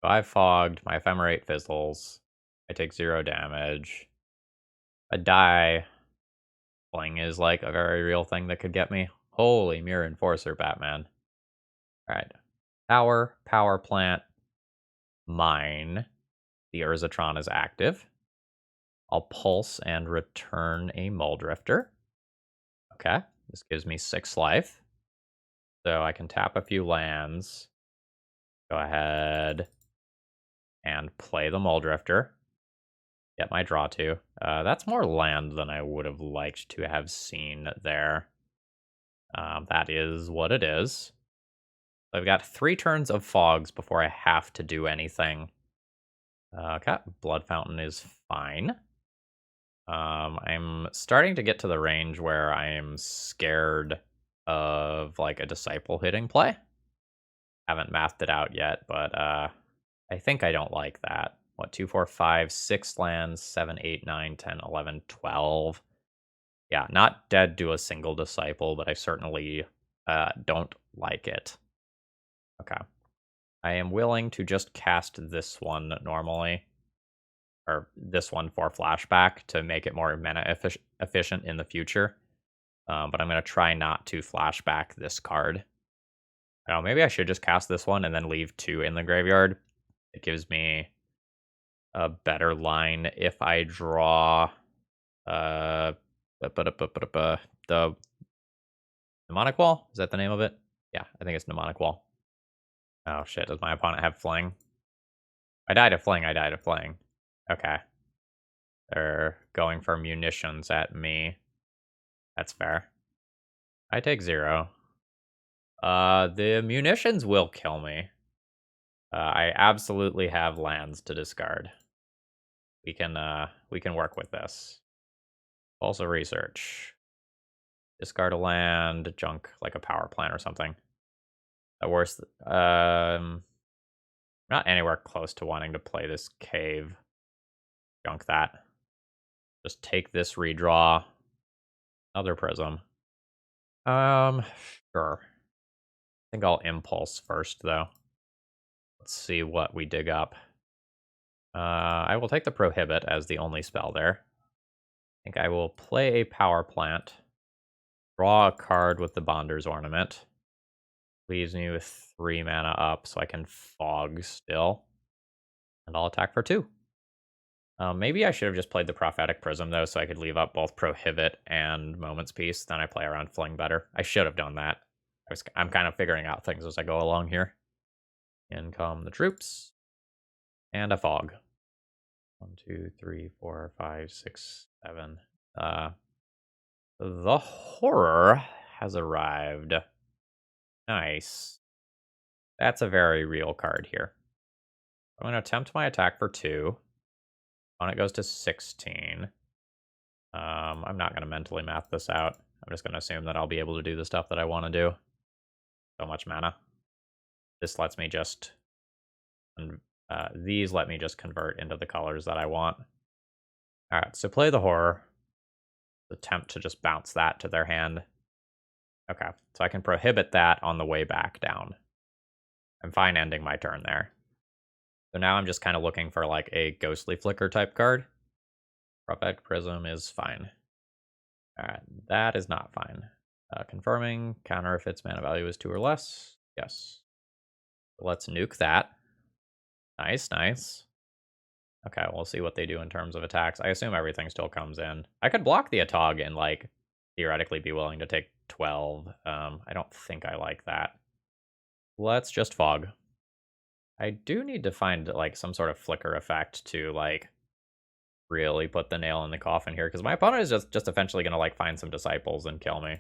A: So I've fogged. My ephemerate fizzles. I take 0 damage. I die. Fling is, like, a very real thing that could get me. Holy Mirror Enforcer, Batman. Alright. Power plant. Mine. The Urzatron is active. I'll pulse and return a Muldrifter. Okay. This gives me 6 life. So I can tap a few lands. Go ahead and play the Muldrifter. Get my draw to. That's more land than I would have liked to have seen there. That is what it is. I've got 3 turns of fogs before I have to do anything. Okay, Blood Fountain is fine. I'm starting to get to the range where I am scared of, like, a Disciple hitting play. Haven't mathed it out yet, but I think I don't like that. What, 2, 4, 5, 6 lands, 7, 8, 9, 10, 11, 12. Yeah, not dead to a single Disciple, but I certainly don't like it. Okay. I am willing to just cast this one normally. Or this one for flashback to make it more mana efficient in the future. But I'm going to try not to flashback this card. Maybe I should just cast this one and then leave 2 in the graveyard. It gives me a better line if I draw the Mnemonic Wall? Is that the name of it? Yeah, I think it's Mnemonic Wall. Oh shit, does my opponent have Fling? I died of Fling, Okay. They're going for munitions at me. That's fair. I take 0. The munitions will kill me. I absolutely have lands to discard. We can work with this. Also research. Discard a land, junk like a power plant or something. At worst, not anywhere close to wanting to play this cave. Junk that. Just take this redraw. Another prism. Um, sure. I think I'll impulse first, though. Let's see what we dig up. I will take the Prohibit as the only spell there. I think I will play a Power Plant. Draw a card with the Bonder's Ornament. Leaves me with 3 mana up, so I can Fog still. And I'll attack for 2. Maybe I should have just played the Prophetic Prism, though, so I could leave up both Prohibit and Moment's Peace. Then I play around Fling better. I should have done that. I'm kind of figuring out things as I go along here. In come the troops. And a Fog. 1, 2, 3, 4, 5, 6, 7. The Horror has arrived. Nice. That's a very real card here. I'm going to attempt my attack for 2. When it goes to 16. I'm not going to mentally math this out. I'm just going to assume that I'll be able to do the stuff that I want to do. So much mana. This lets me just... these let me just convert into the colors that I want. Alright, so play the Horror. Attempt to just bounce that to their hand. Okay, so I can prohibit that on the way back down. I'm fine ending my turn there. So now I'm just kind of looking for like a Ghostly Flicker type card. Prophetic Prism is fine. Alright, that is not fine. Confirming, counter if its mana value is 2 or less. Yes. Let's nuke that. Nice, nice. Okay, we'll see what they do in terms of attacks. I assume everything still comes in. I could block the Atog and, like, theoretically be willing to take 12. I don't think I like that. Let's just Fog. I do need to find, like, some sort of flicker effect to, like, really put the nail in the coffin here, because my opponent is just eventually going to, like, find some Disciples and kill me.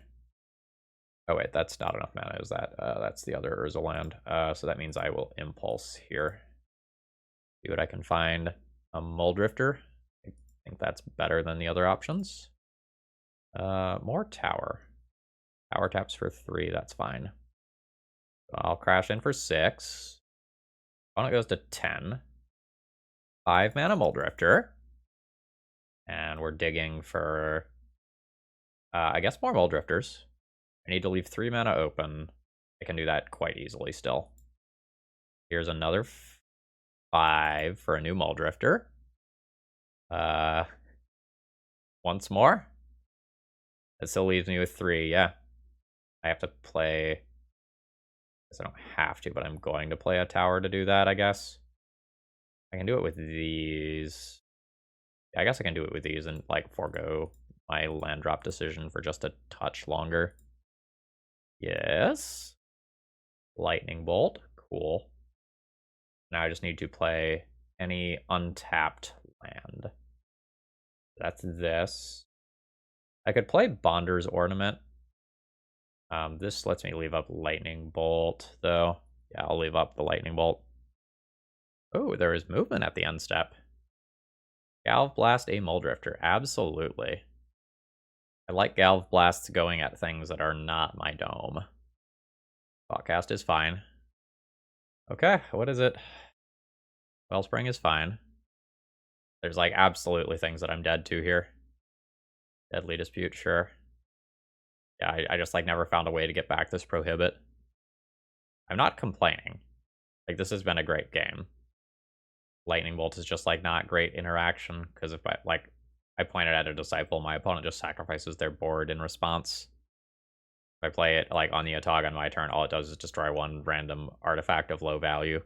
A: Oh, wait, that's not enough mana, is that? That's the other Urza land. So that means I will Impulse here. See what I can find. A Muldrifter. I think that's better than the other options. More Tower. Tower taps for 3, that's fine. I'll crash in for 6. Opponent goes to 10. 5 mana Muldrifter. And we're digging for, I guess, more Muldrifters. I need to leave 3 mana open. I can do that quite easily still. Here's another 5 for a new Muldrifter. Once more. That still leaves me with 3, yeah. I have to play... I guess I don't have to, but I'm going to play a tower to do that, I guess. I can do it with these. Yeah, I guess I can do it with these and, like, forego my land drop decision for just a touch longer. Yes. Lightning Bolt. Cool. Now I just need to play any untapped land. That's this. I could play Bonder's Ornament. This lets me leave up Lightning Bolt, though. Yeah, I'll leave up the Lightning Bolt. Oh, there is movement at the end step. Galv Blast a Muldrifter. Absolutely. I like Galv Blasts going at things that are not my dome. Thoughtcast is fine. Okay, what is it? Wellspring is fine. There's, like, absolutely things that I'm dead to here. Deadly Dispute, sure. Yeah, I just, like, never found a way to get back this Prohibit. I'm not complaining. Like, this has been a great game. Lightning Bolt is just, like, not great interaction, because if I pointed at a Disciple, my opponent just sacrifices their board in response. If I play it, like, on the Atog on my turn, all it does is destroy one random artifact of low value.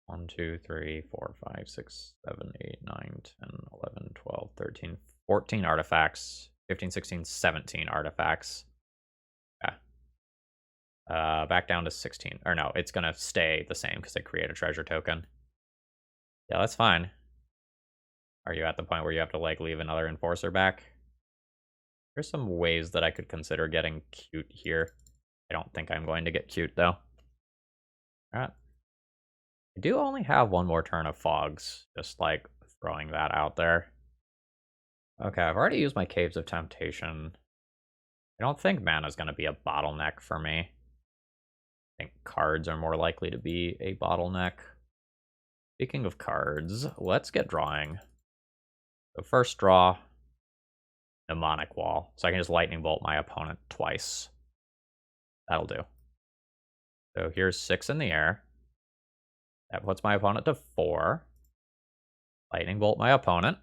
A: 1, 2, 3, 4, 5, 6, 7, 8, 9, 10, 11, 12, 13, 14 artifacts. 15, 16, 17 artifacts. Yeah. Back down to 16. Or no, it's going to stay the same because they create a treasure token. Yeah, that's fine. Are you at the point where you have to, like, leave another Enforcer back? There's some ways that I could consider getting cute here. I don't think I'm going to get cute, though. Alright. I do only have one more turn of Fogs. Just, like, throwing that out there. Okay, I've already used my Caves of Temptation. I don't think mana's going to be a bottleneck for me. I think cards are more likely to be a bottleneck. Speaking of cards, let's get drawing. So first draw. Mnemonic Wall. So I can just Lightning Bolt my opponent twice. That'll do. So here's 6 in the air. That puts my opponent to 4. Lightning Bolt my opponent.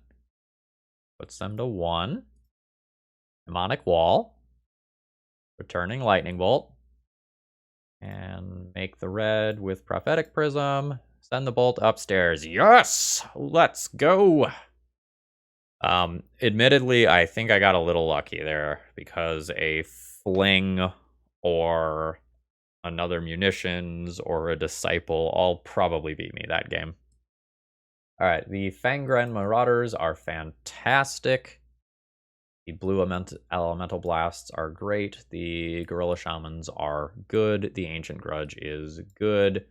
A: Puts them to 1. Mnemonic Wall. Returning Lightning Bolt. And make the red with Prophetic Prism. Send the bolt upstairs. Yes! Let's go! Admittedly, I think I got a little lucky there because a Fling or another Munitions or a Disciple all probably beat me that game. Alright, the Fangren Marauders are fantastic. The blue elemental blasts are great. The Gorilla Shamans are good. The Ancient Grudge is good.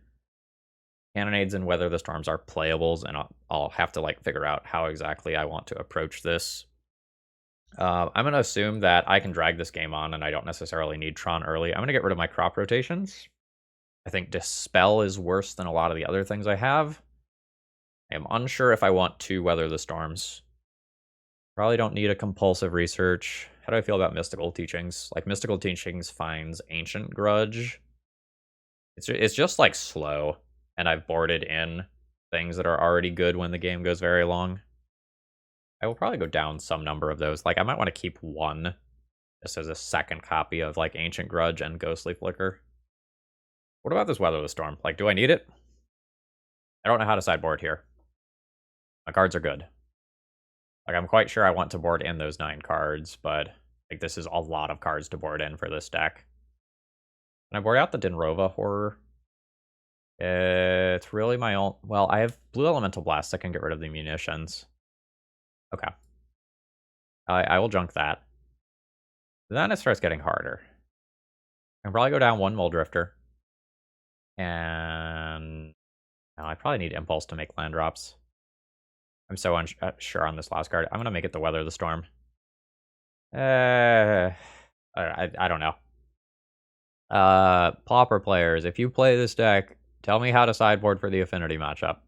A: Cannonades and Weather the Storms are playables, and I'll have to like figure out how exactly I want to approach this. I'm going to assume that I can drag this game on and I don't necessarily need Tron early. I'm going to get rid of my crop rotations. I think Dispel is worse than a lot of the other things I have. I am unsure if I want to Weather the Storms. Probably don't need a compulsive research. How do I feel about Mystical Teachings? Like, Mystical Teachings finds Ancient Grudge. It's just, like, slow. And I've boarded in things that are already good when the game goes very long. I will probably go down some number of those. Like, I might want to keep 1 just as a second copy of, like, Ancient Grudge and Ghostly Flicker. What about this Weather the Storm? Like, do I need it? I don't know how to sideboard here. My cards are good. Like, I'm quite sure I want to board in those 9 cards, but like this is a lot of cards to board in for this deck. Can I board out the Dinrova Horror? It's really my own... Well, I have Blue Elemental Blast. I can get rid of the Munitions. Okay. I will junk that. Then it starts getting harder. I can probably go down 1 Muldrifter. And... No, I probably need Impulse to make land drops. I'm so unsure on this last card. I'm going to make it the Weather the Storm. I don't know. Pauper players, if you play this deck, tell me how to sideboard for the Affinity matchup.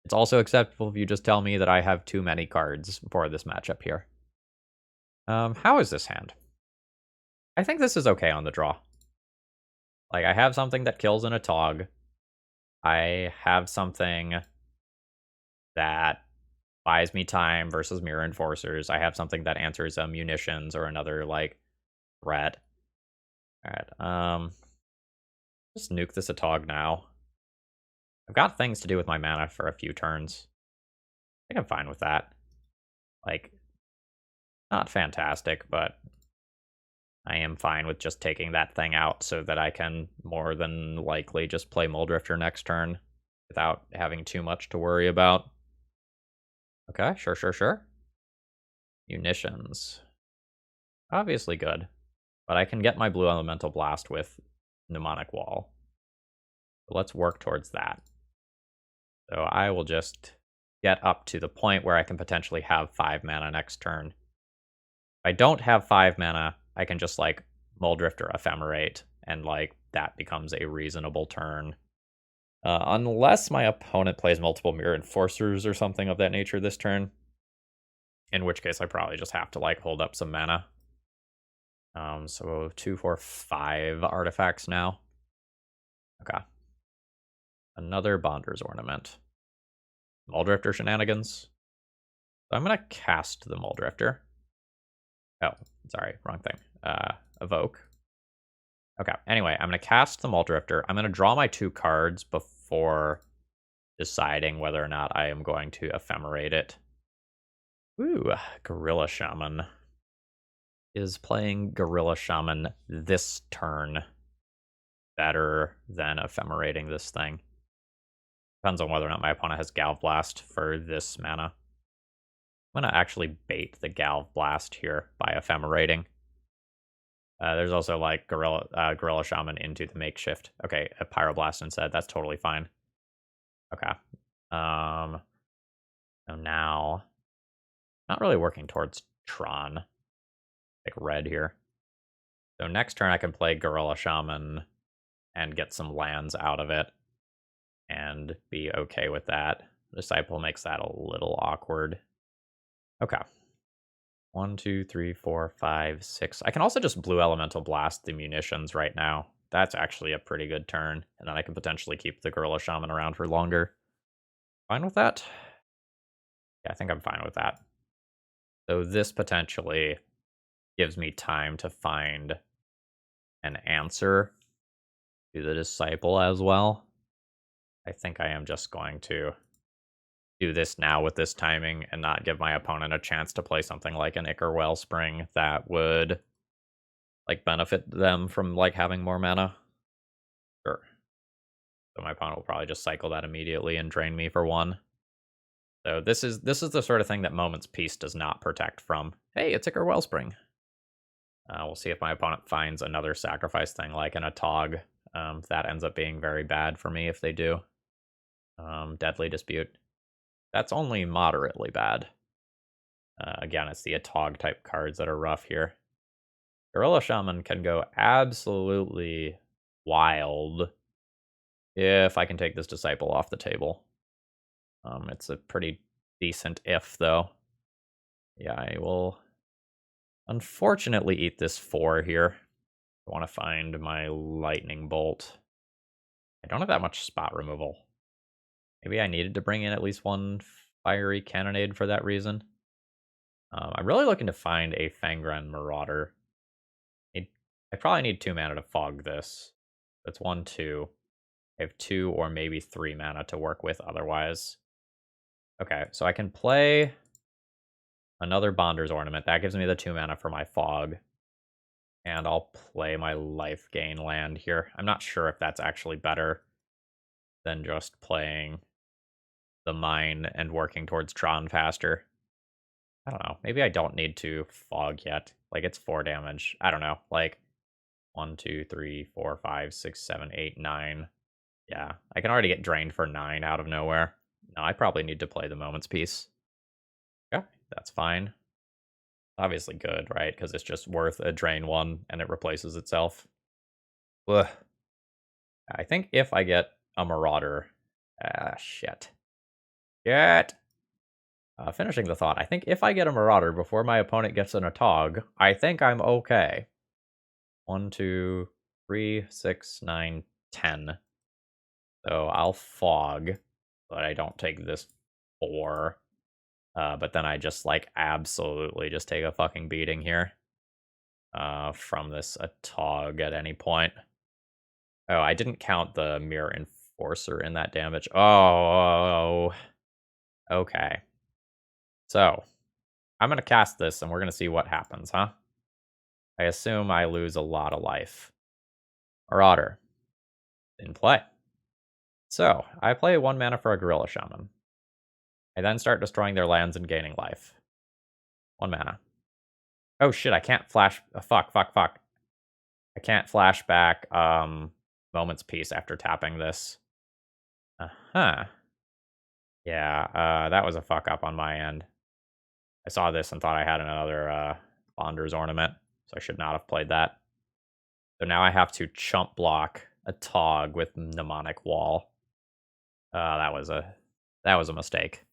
A: It's also acceptable if you just tell me that I have too many cards for this matchup here. How is this hand? I think this is okay on the draw. Like, I have something that kills in a Tog. I have something that buys me time versus Mirror Enforcers. I have something that answers Munitions or another, like, threat. Alright, just nuke this Atog now. I've got things to do with my mana for a few turns. I think I'm fine with that. Like, not fantastic, but I am fine with just taking that thing out so that I can more than likely just play Muldrifter next turn without having too much to worry about. Okay, sure. Munitions. Obviously good. But I can get my Blue Elemental Blast with Mnemonic Wall. So let's work towards that. So I will just get up to the point where I can potentially have 5 mana next turn. If I don't have 5 mana, I can just, like, Muldrifter Ephemerate, and, like, that becomes a reasonable turn. Unless my opponent plays multiple Mirror Enforcers or something of that nature this turn. In which case I probably just have to, like, hold up some mana. So 2, 4, 5 artifacts now. Okay. Another Bonder's Ornament. Muldrifter shenanigans. So I'm going to cast the Muldrifter. Oh, sorry, wrong thing. Evoke. Okay, anyway, I'm going to cast the Muldrifter. I'm going to draw my 2 cards before deciding whether or not I am going to ephemerate it. Ooh, Gorilla Shaman. Is playing Gorilla Shaman this turn better than ephemerating this thing? Depends on whether or not my opponent has Galv Blast for this mana. I'm going to actually bait the Galv Blast here by ephemerating. There's also, like, Gorilla Shaman into the makeshift. Okay, a Pyroblast instead. That's totally fine. Okay. So now, not really working towards Tron. Like red here. So next turn I can play Gorilla Shaman and get some lands out of it and be okay with that. Disciple makes that a little awkward. Okay. 1, 2, 3, 4, 5, 6. I can also just blue elemental blast the munitions right now. That's actually a pretty good turn. And then I can potentially keep the Gorilla Shaman around for longer. Fine with that? Yeah, I think I'm fine with that. So this potentially gives me time to find an answer to the Disciple as well. I think I am just going to do this now with this timing and not give my opponent a chance to play something like an Ichor Wellspring that would like benefit them from like having more mana. Sure. So my opponent will probably just cycle that immediately and drain me for 1. So this is the sort of thing that Moment's Peace does not protect from. Hey, it's Ichor Wellspring. We'll see if my opponent finds another sacrifice thing like an Atog. That ends up being very bad for me if they do. Deadly Dispute. That's only moderately bad. Again, it's the Atog type cards that are rough here. Gorilla Shaman can go absolutely wild if I can take this Disciple off the table. It's a pretty decent if, though. Yeah, I will unfortunately eat this 4 here. I want to find my Lightning Bolt. I don't have that much spot removal. Maybe I needed to bring in at least 1 Fiery Cannonade for that reason. I'm really looking to find a Fangren Marauder. I probably need 2 mana to fog this. That's 1, 2. I have 2 or maybe 3 mana to work with otherwise. Okay, so I can play another Bonder's Ornament. That gives me the 2 mana for my fog. And I'll play my life gain land here. I'm not sure if that's actually better than just playing the mine and working towards Tron faster. I don't know. Maybe I don't need to fog yet. Like, it's 4 damage. I don't know. Like, 1, 2, 3, 4, 5, 6, 7, 8, 9. Yeah, I can already get drained for 9 out of nowhere. No, I probably need to play the Moment's Peace. Yeah, that's fine. Obviously good, right? Because it's just worth a drain 1 and it replaces itself. Ugh. I think if I get a Marauder... shit. Shit! Finishing the thought, I think if I get a Marauder before my opponent gets an Atog, I think I'm okay. 1, 2, 3, 6, 9, 10. So I'll fog, but I don't take this 4. But then I just, like, absolutely just take a fucking beating here. From this Atog at any point. Oh, I didn't count the Mirror Enforcer in that damage. Oh, okay. So, I'm gonna cast this, and we're gonna see what happens, huh? I assume I lose a lot of life. Marauder. In play. So, I play 1 mana for a Gorilla Shaman. I then start destroying their lands and gaining life. 1 mana. Oh shit, I can't flash... fuck. I can't flash back Moment's Peace after tapping this. Uh-huh. Yeah, that was a fuck up on my end. I saw this and thought I had another Bonder's Ornament, so I should not have played that. So now I have to chump block a Tog with Mnemonic Wall. That was a mistake.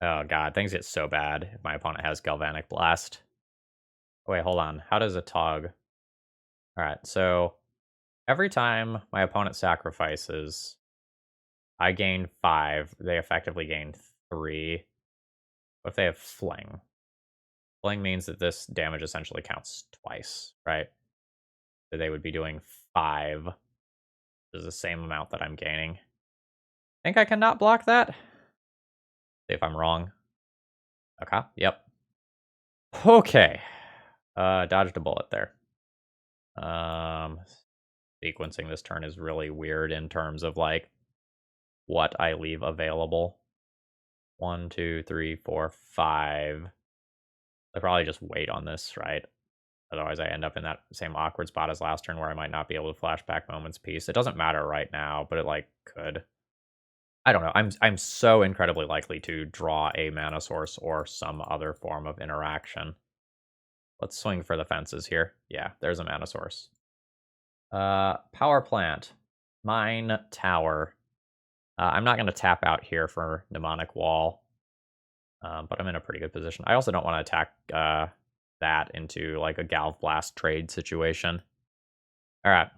A: Oh god, things get so bad if my opponent has Galvanic Blast. Wait, hold on. How does a Tog... Alright, so every time my opponent sacrifices, I gain 5. They effectively gain 3. What if they have Fling? Fling means that this damage essentially counts twice, right? So they would be doing 5. This is the same amount that I'm gaining. Think I cannot block that? See if I'm wrong. Okay, yep. Okay. Dodged a bullet there. Sequencing this turn is really weird in terms of, like, what I leave available. 1, 2, 3, 4, 5. I probably just wait on this, right? Otherwise, I end up in that same awkward spot as last turn where I might not be able to flash back Moment's Peace. It doesn't matter right now, but it, like, could. I don't know. I'm so incredibly likely to draw a mana source or some other form of interaction. Let's swing for the fences here. Yeah, there's a mana source. Power plant. Mine tower. I'm not going to tap out here for Mnemonic Wall. But I'm in a pretty good position. I also don't want to attack that into like a Galv Blast trade situation. All right.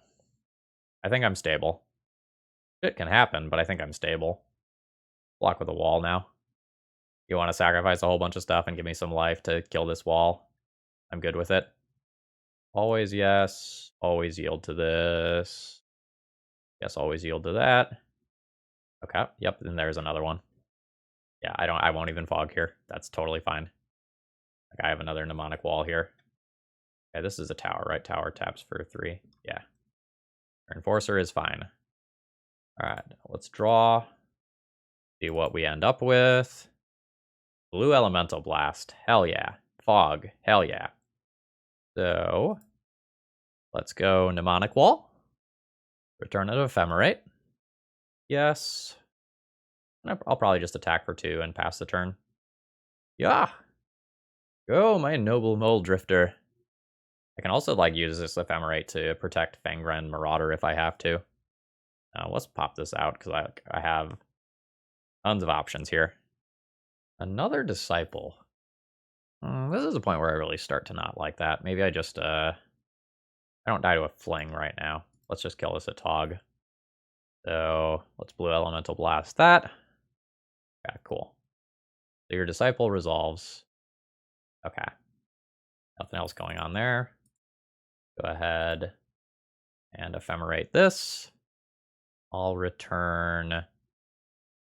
A: I think I'm stable. It can happen, but I think I'm stable. Block with a wall now. You want to sacrifice a whole bunch of stuff and give me some life to kill this wall? I'm good with it. Always yes. Always yield to this. Yes, always yield to that. Okay, yep, and there's another one. Yeah, I won't even fog here. That's totally fine. Like, I have another mnemonic wall here. Okay, this is a tower, right? Tower taps for 3. Yeah. Enforcer is fine. Alright, let's draw. See what we end up with. Blue Elemental Blast. Hell yeah. Fog. Hell yeah. So, let's go Mnemonic Wall. Return it Ephemerate. Yes. I'll probably just attack for 2 and pass the turn. Yeah. Go, my noble mole drifter. I can also like use this Ephemerate to protect Fangren Marauder if I have to. Let's pop this out because I have tons of options here. Another Disciple. This is a point where I really start to not like that. Maybe I just I don't die to a Fling right now. Let's just kill this Atog. So let's Blue Elemental Blast that. Yeah, cool. So your Disciple resolves. Okay. Nothing else going on there. Go ahead and Ephemerate this. I'll return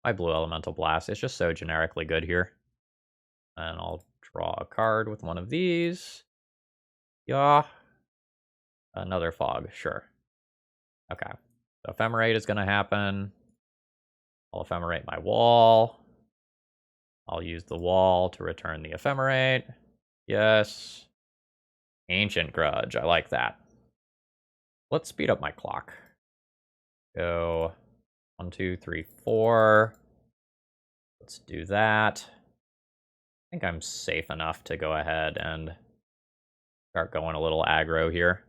A: my Blue Elemental Blast. It's just so generically good here. And I'll draw a card with one of these. Yeah. Another Fog, sure. Okay. So Ephemerate is going to happen. I'll Ephemerate my wall. I'll use the wall to return the Ephemerate. Yes. Ancient Grudge, I like that. Let's speed up my clock. Go 1, 2, 3, 4. Let's do that. I think I'm safe enough to go ahead and start going a little aggro here.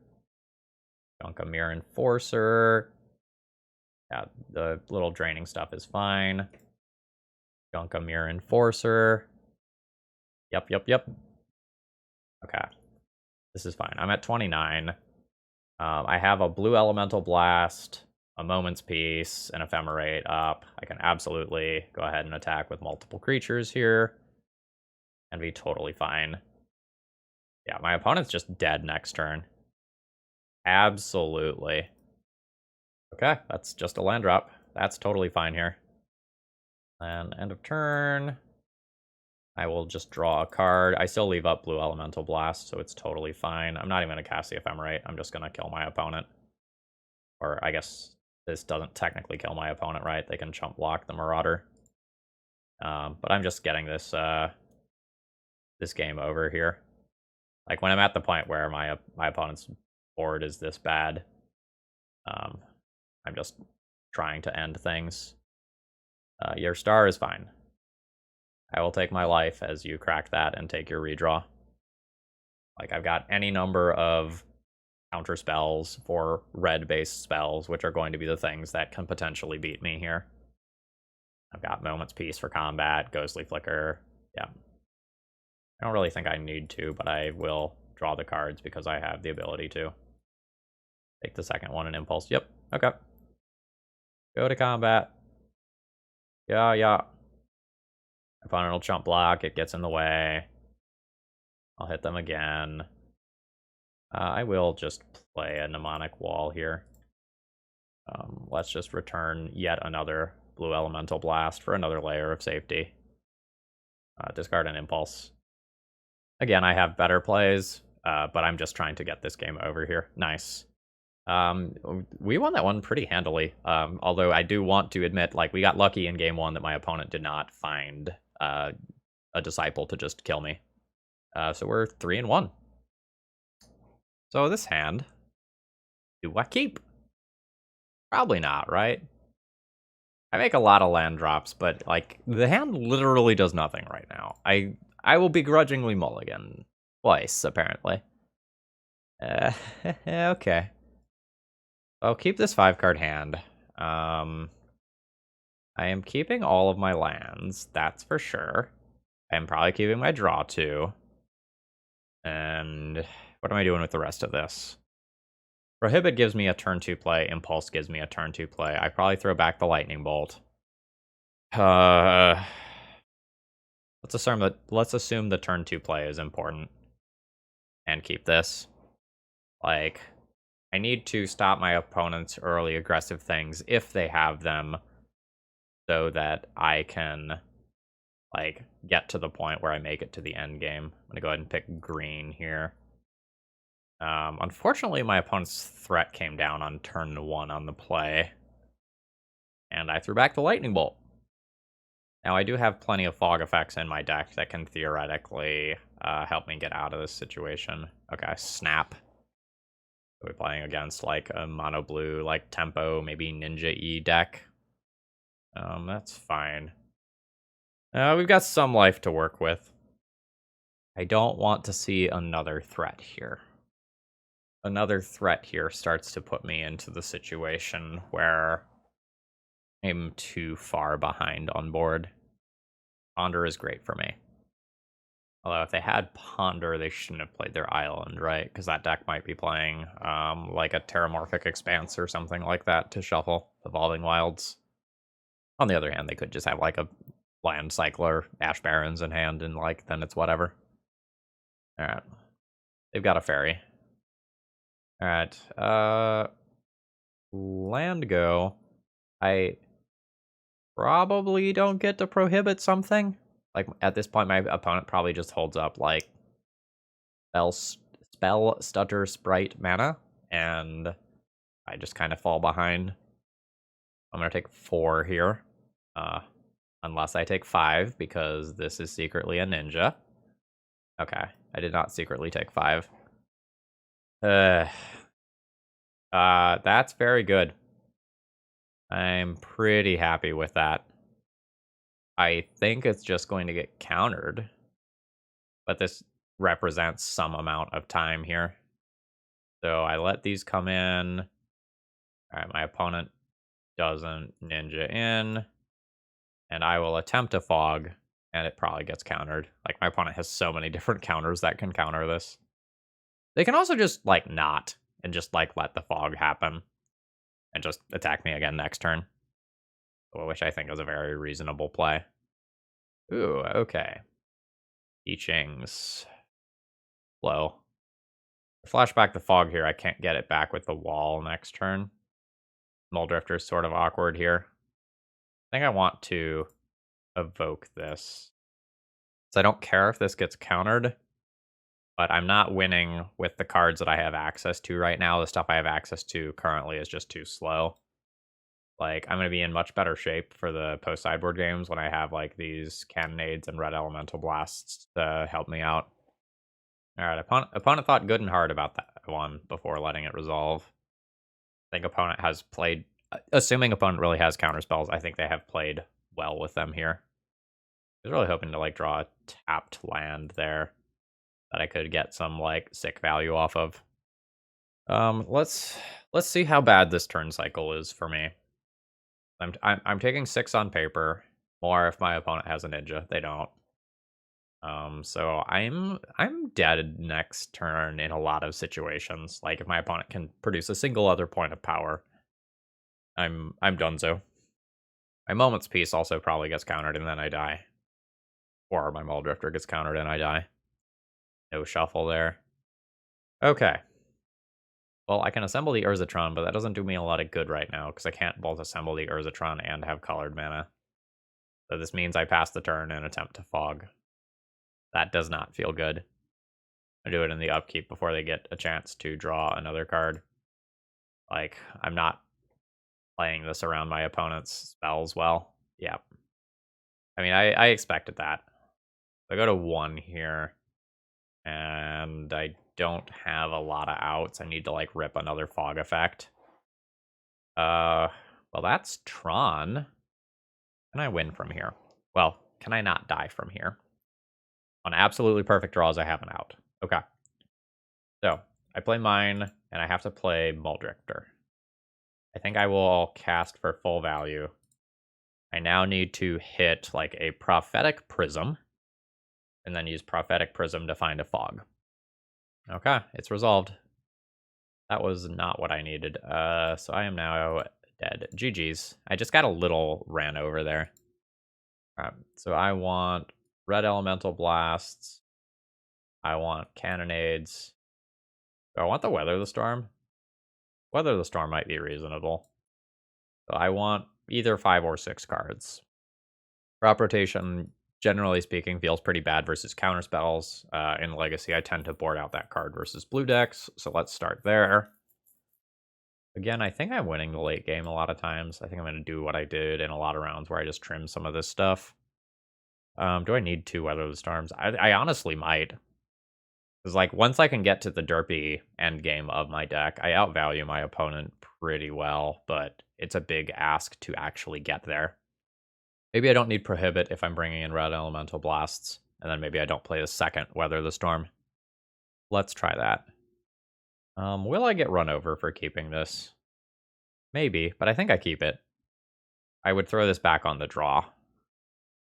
A: Gunkamir Enforcer. Yeah, the little draining stuff is fine. Gunkamir Enforcer. Yep. Okay. This is fine. I'm at 29. I have a Blue Elemental Blast, a Moment's Peace, and Ephemerate up. I can absolutely go ahead and attack with multiple creatures here and be totally fine. Yeah, my opponent's just dead next turn. Absolutely. Okay, that's just a land drop. That's totally fine here. And end of turn, I will just draw a card. I still leave up Blue Elemental Blast, so it's totally fine. I'm not even going to cast the Ephemerate. I'm just going to kill my opponent. Or I guess this doesn't technically kill my opponent, right? They can chump block the Marauder. But I'm just getting this this game over here. Like when I'm at the point where my opponent's board is this bad, I'm just trying to end things. Your star is fine. I will take my life as you crack that and take your redraw. Like I've got any number of counter spells for red-based spells, which are going to be the things that can potentially beat me here. I've got Moment's Peace for combat, Ghostly Flicker. Yeah. I don't really think I need to, but I will draw the cards because I have the ability to. Take the second one and Impulse. Yep. Okay. Go to combat. Yeah. Opponent will chump block. It gets in the way. I'll hit them again. I will just play a Mnemonic Wall here. Let's just return yet another Blue Elemental Blast for another layer of safety. Discard an Impulse. Again, I have better plays, but I'm just trying to get this game over here. Nice. We won that one pretty handily. Although I do want to admit, like, we got lucky in game 1 that my opponent did not find a Disciple to just kill me. So we're 3-1. So this hand, do I keep? Probably not, right? I make a lot of land drops, but like the hand literally does nothing right now. I will begrudgingly mulligan twice, apparently. Okay. I'll keep this 5-card hand. I am keeping all of my lands, that's for sure. I'm probably keeping my draw too. And what am I doing with the rest of this? Prohibit gives me a turn 2 play. Impulse gives me a turn 2 play. I probably throw back the Lightning Bolt. Let's assume the turn 2 play is important. And keep this. Like, I need to stop my opponent's early aggressive things if they have them, so that I can, like, get to the point where I make it to the end game. I'm gonna go ahead and pick green here. Unfortunately, my opponent's threat came down on turn 1 on the play. And I threw back the Lightning Bolt. Now, I do have plenty of fog effects in my deck that can theoretically help me get out of this situation. Okay, snap. We're playing against, like, a mono blue, like, tempo, maybe Ninja E deck. That's fine. We've got some life to work with. I don't want to see another threat here. Another threat here starts to put me into the situation where I'm too far behind on board. Ponder is great for me. Although if they had Ponder, they shouldn't have played their Island, right? Because that deck might be playing like a Terramorphic Expanse or something like that to shuffle Evolving Wilds. On the other hand, they could just have like a Land Cycler, Ash Barrens in hand, and like then it's whatever. Alright. They've got a fairy. Alright. Land go. I probably don't get to prohibit something. Like, at this point, my opponent probably just holds up, like, Spell, Stutter, Sprite, Mana, and I just kind of fall behind. I'm going to take 4 here, unless I take 5, because this is secretly a ninja. Okay, I did not secretly take 5. That's very good. I'm pretty happy with that. I think it's just going to get countered, but this represents some amount of time here. So I let these come in. All right, my opponent doesn't ninja in, and I will attempt a fog, and it probably gets countered. Like, my opponent has so many different counters that can counter this. They can also just, like, not, and just, like, let the fog happen, and just attack me again next turn. Which I think is a very reasonable play. Ooh, okay. I Ching's low. Flashback the fog here. I can't get it back with the wall next turn. Muldrifter is sort of awkward here. I think I want to evoke this. So I don't care if this gets countered, but I'm not winning with the cards that I have access to right now. The stuff I have access to currently is just too slow. Like, I'm going to be in much better shape for the post-sideboard games when I have, like, these Cannonades and Red Elemental Blasts to help me out. Alright, opponent thought good and hard about that one before letting it resolve. I think opponent has played... Assuming opponent really has counterspells, I think they have played well with them here. I was really hoping to, like, draw a tapped land there that I could get some, like, sick value off of. Let's see how bad this turn cycle is for me. I'm taking 6 on paper, more if my opponent has a ninja. They don't. So I'm dead next turn in a lot of situations. Like, if my opponent can produce a single other point of power, I'm donezo. My Moment's Peace also probably gets countered and then I die. Or my Muldrifter gets countered and I die. No shuffle there. Okay. Well, I can assemble the Urzatron, but that doesn't do me a lot of good right now, because I can't both assemble the Urzatron and have colored mana. So this means I pass the turn and attempt to fog. That does not feel good. I do it in the upkeep before they get a chance to draw another card. Like, I'm not playing this around my opponent's spells well. Yep. I mean, I expected that. I go to 1 here, and I don't have a lot of outs. I need to, like, rip another fog effect. Well, that's Tron. Can I win from here? Well, can I not die from here? On absolutely perfect draws, I have an out. Okay. So, I play mine, and I have to play Muldrifter. I think I will cast for full value. I now need to hit, like, a Prophetic Prism. and then use Prophetic Prism to find a fog. Okay, it's resolved. That was not what I needed. So I am now dead. GG's. I just got a little ran over there. Alright, so I want red elemental blasts. I want cannonades. Do I want the Weather the Storm? Weather the Storm might be reasonable. So I want either 5 or 6 cards. Crop rotation, generally speaking, feels pretty bad versus counter spells. In Legacy, I tend to board out that card versus blue decks, so let's start there. Again, I think I'm winning the late game a lot of times. I think I'm going to do what I did in a lot of rounds where I just trim some of this stuff. Do I need 2 Weather the Storms? I honestly might. Because, like, once I can get to the derpy end game of my deck, I outvalue my opponent pretty well, but it's a big ask to actually get there. Maybe I don't need Prohibit if I'm bringing in red elemental blasts, and then maybe I don't play the second Weather the Storm. Let's try that. Will I get run over for keeping this? Maybe, but I think I keep it. I would throw this back on the draw.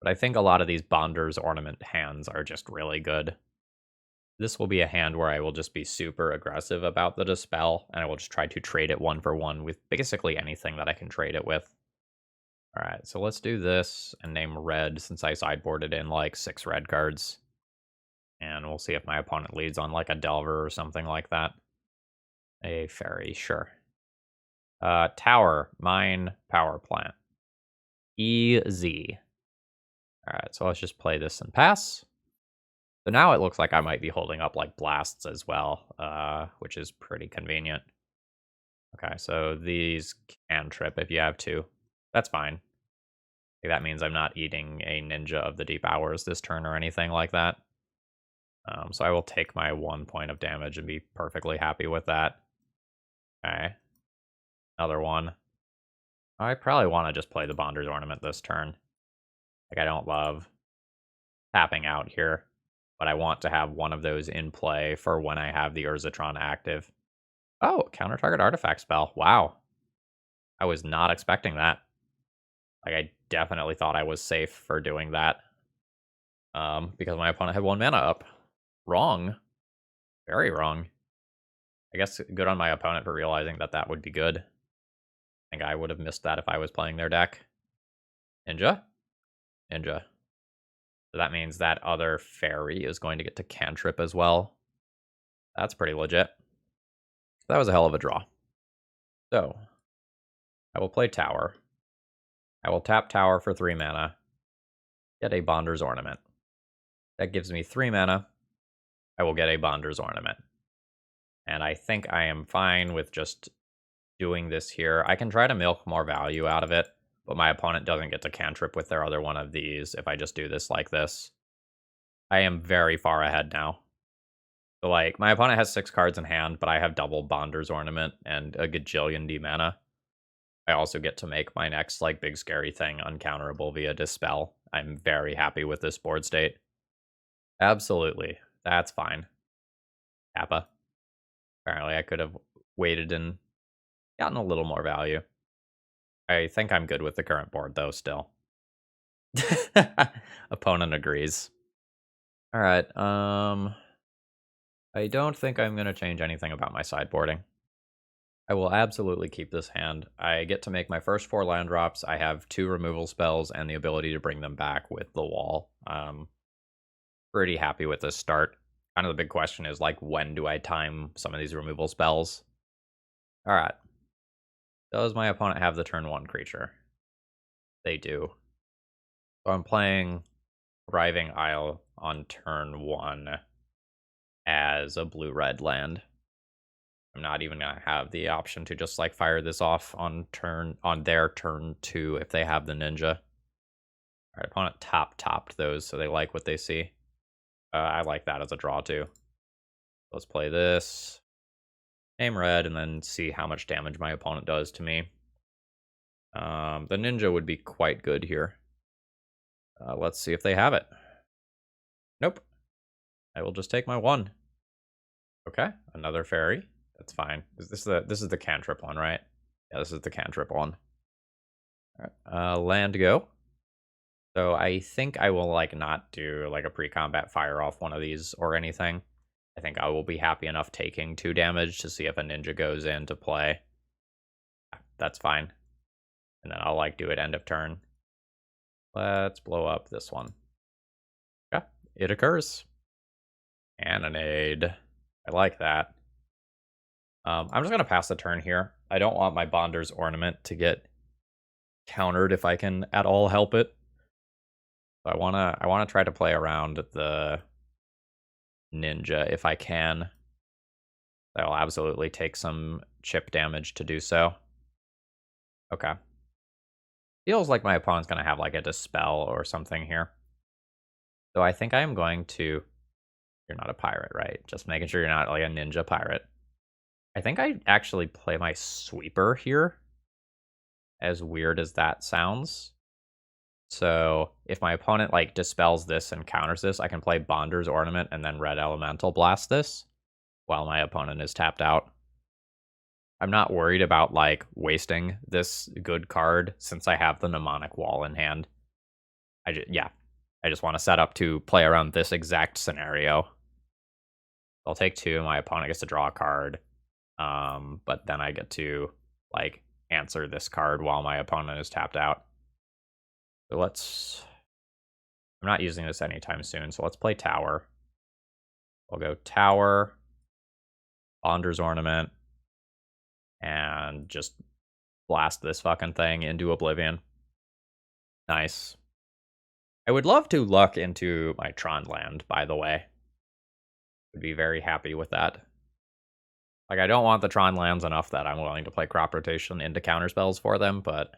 A: But I think a lot of these Bonder's Ornament hands are just really good. This will be a hand where I will just be super aggressive about the Dispel, and I will just try to trade it 1-for-1 with basically anything that I can trade it with. Alright, so let's do this and name red since I sideboarded in like 6 red cards. And we'll see if my opponent leads on like a Delver or something like that. A fairy, sure. Tower, mine, power plant. Easy. Alright, so let's just play this and pass. So now it looks like I might be holding up like blasts as well, which is pretty convenient. Okay, so these can trip if you have 2. That's fine. That means I'm not eating a Ninja of the Deep Hours this turn or anything like that. So I will take my 1 point of damage and be perfectly happy with that. Okay. Another one. I probably want to just play the Bonder's Ornament this turn. Like, I don't love tapping out here, but I want to have one of those in play for when I have the Urzatron active. Oh, counter target artifact spell. Wow. I was not expecting that. Like, I definitely thought I was safe for doing that. Because my opponent had 1 mana up. Wrong. Very wrong. I guess good on my opponent for realizing that that would be good. I think I would have missed that if I was playing their deck. Ninja? Ninja. So that means that other fairy is going to get to cantrip as well. That's pretty legit. That was a hell of a draw. So, I will play Tower. I will tap Tower for 3 mana. Get a Bonder's Ornament. That gives me 3 mana. I will get a Bonder's Ornament. And I think I am fine with just doing this here. I can try to milk more value out of it, but my opponent doesn't get to cantrip with their other one of these if I just do this like this. I am very far ahead now. So, like, my opponent has 6 cards in hand, but I have double Bonder's Ornament and a gajillion D mana. I also get to make my next, like, big scary thing uncounterable via Dispel. I'm very happy with this board state. Absolutely. That's fine. Kappa. Apparently I could have waited and gotten a little more value. I think I'm good with the current board, though, still. Opponent agrees. Alright, I don't think I'm going to change anything about my sideboarding. I will absolutely keep this hand. I get to make my first 4 land drops. I have 2 removal spells and the ability to bring them back with the wall. Pretty happy with this start. Kind of the big question is, like, when do I time some of these removal spells? Alright. Does my opponent have the turn 1 creature? They do. So I'm playing Thriving Isle on turn 1 as a blue-red land. I'm not even gonna have the option to just like fire this off on their turn 2 if they have the ninja. Alright, opponent topped those, so they like what they see. I like that as a draw too. Let's play this. Name red and then see how much damage my opponent does to me. The ninja would be quite good here. Let's see if they have it. Nope. I will just take my 1. Okay, another fairy. That's fine. This is the cantrip one, right? Yeah, this is the cantrip one. All right, land go. So I think I will like not do like a pre-combat fire off one of these or anything. I think I will be happy enough taking 2 damage to see if a ninja goes into play. That's fine. And then I'll like do it end of turn. Let's blow up this one. Yeah, it occurs. Cannonade. I like that. I'm just gonna pass the turn here. I don't want my Bonder's Ornament to get countered if I can at all help it. So I wanna try to play around the ninja if I can. That'll absolutely take some chip damage to do so. Okay. Feels like my opponent's gonna have like a dispel or something here. So I think I am going to. You're not a pirate, right? Just making sure you're not like a ninja pirate. I think I actually play my sweeper here. As weird as that sounds. So if my opponent like dispels this and counters this, I can play Bonder's Ornament and then Red Elemental Blast this while my opponent is tapped out. I'm not worried about like wasting this good card since I have the Mnemonic Wall in hand. I just want to set up to play around this exact scenario. I'll take 2, my opponent gets to draw a card. But then I get to like answer this card while my opponent is tapped out. So I'm not using this anytime soon, so let's play Tower. I'll go Tower, Bonder's Ornament, and just blast this fucking thing into oblivion. Nice. I would love to luck into my Tron land, by the way. Would be very happy with that. Like, I don't want the Tron lands enough that I'm willing to play crop rotation into counterspells for them, but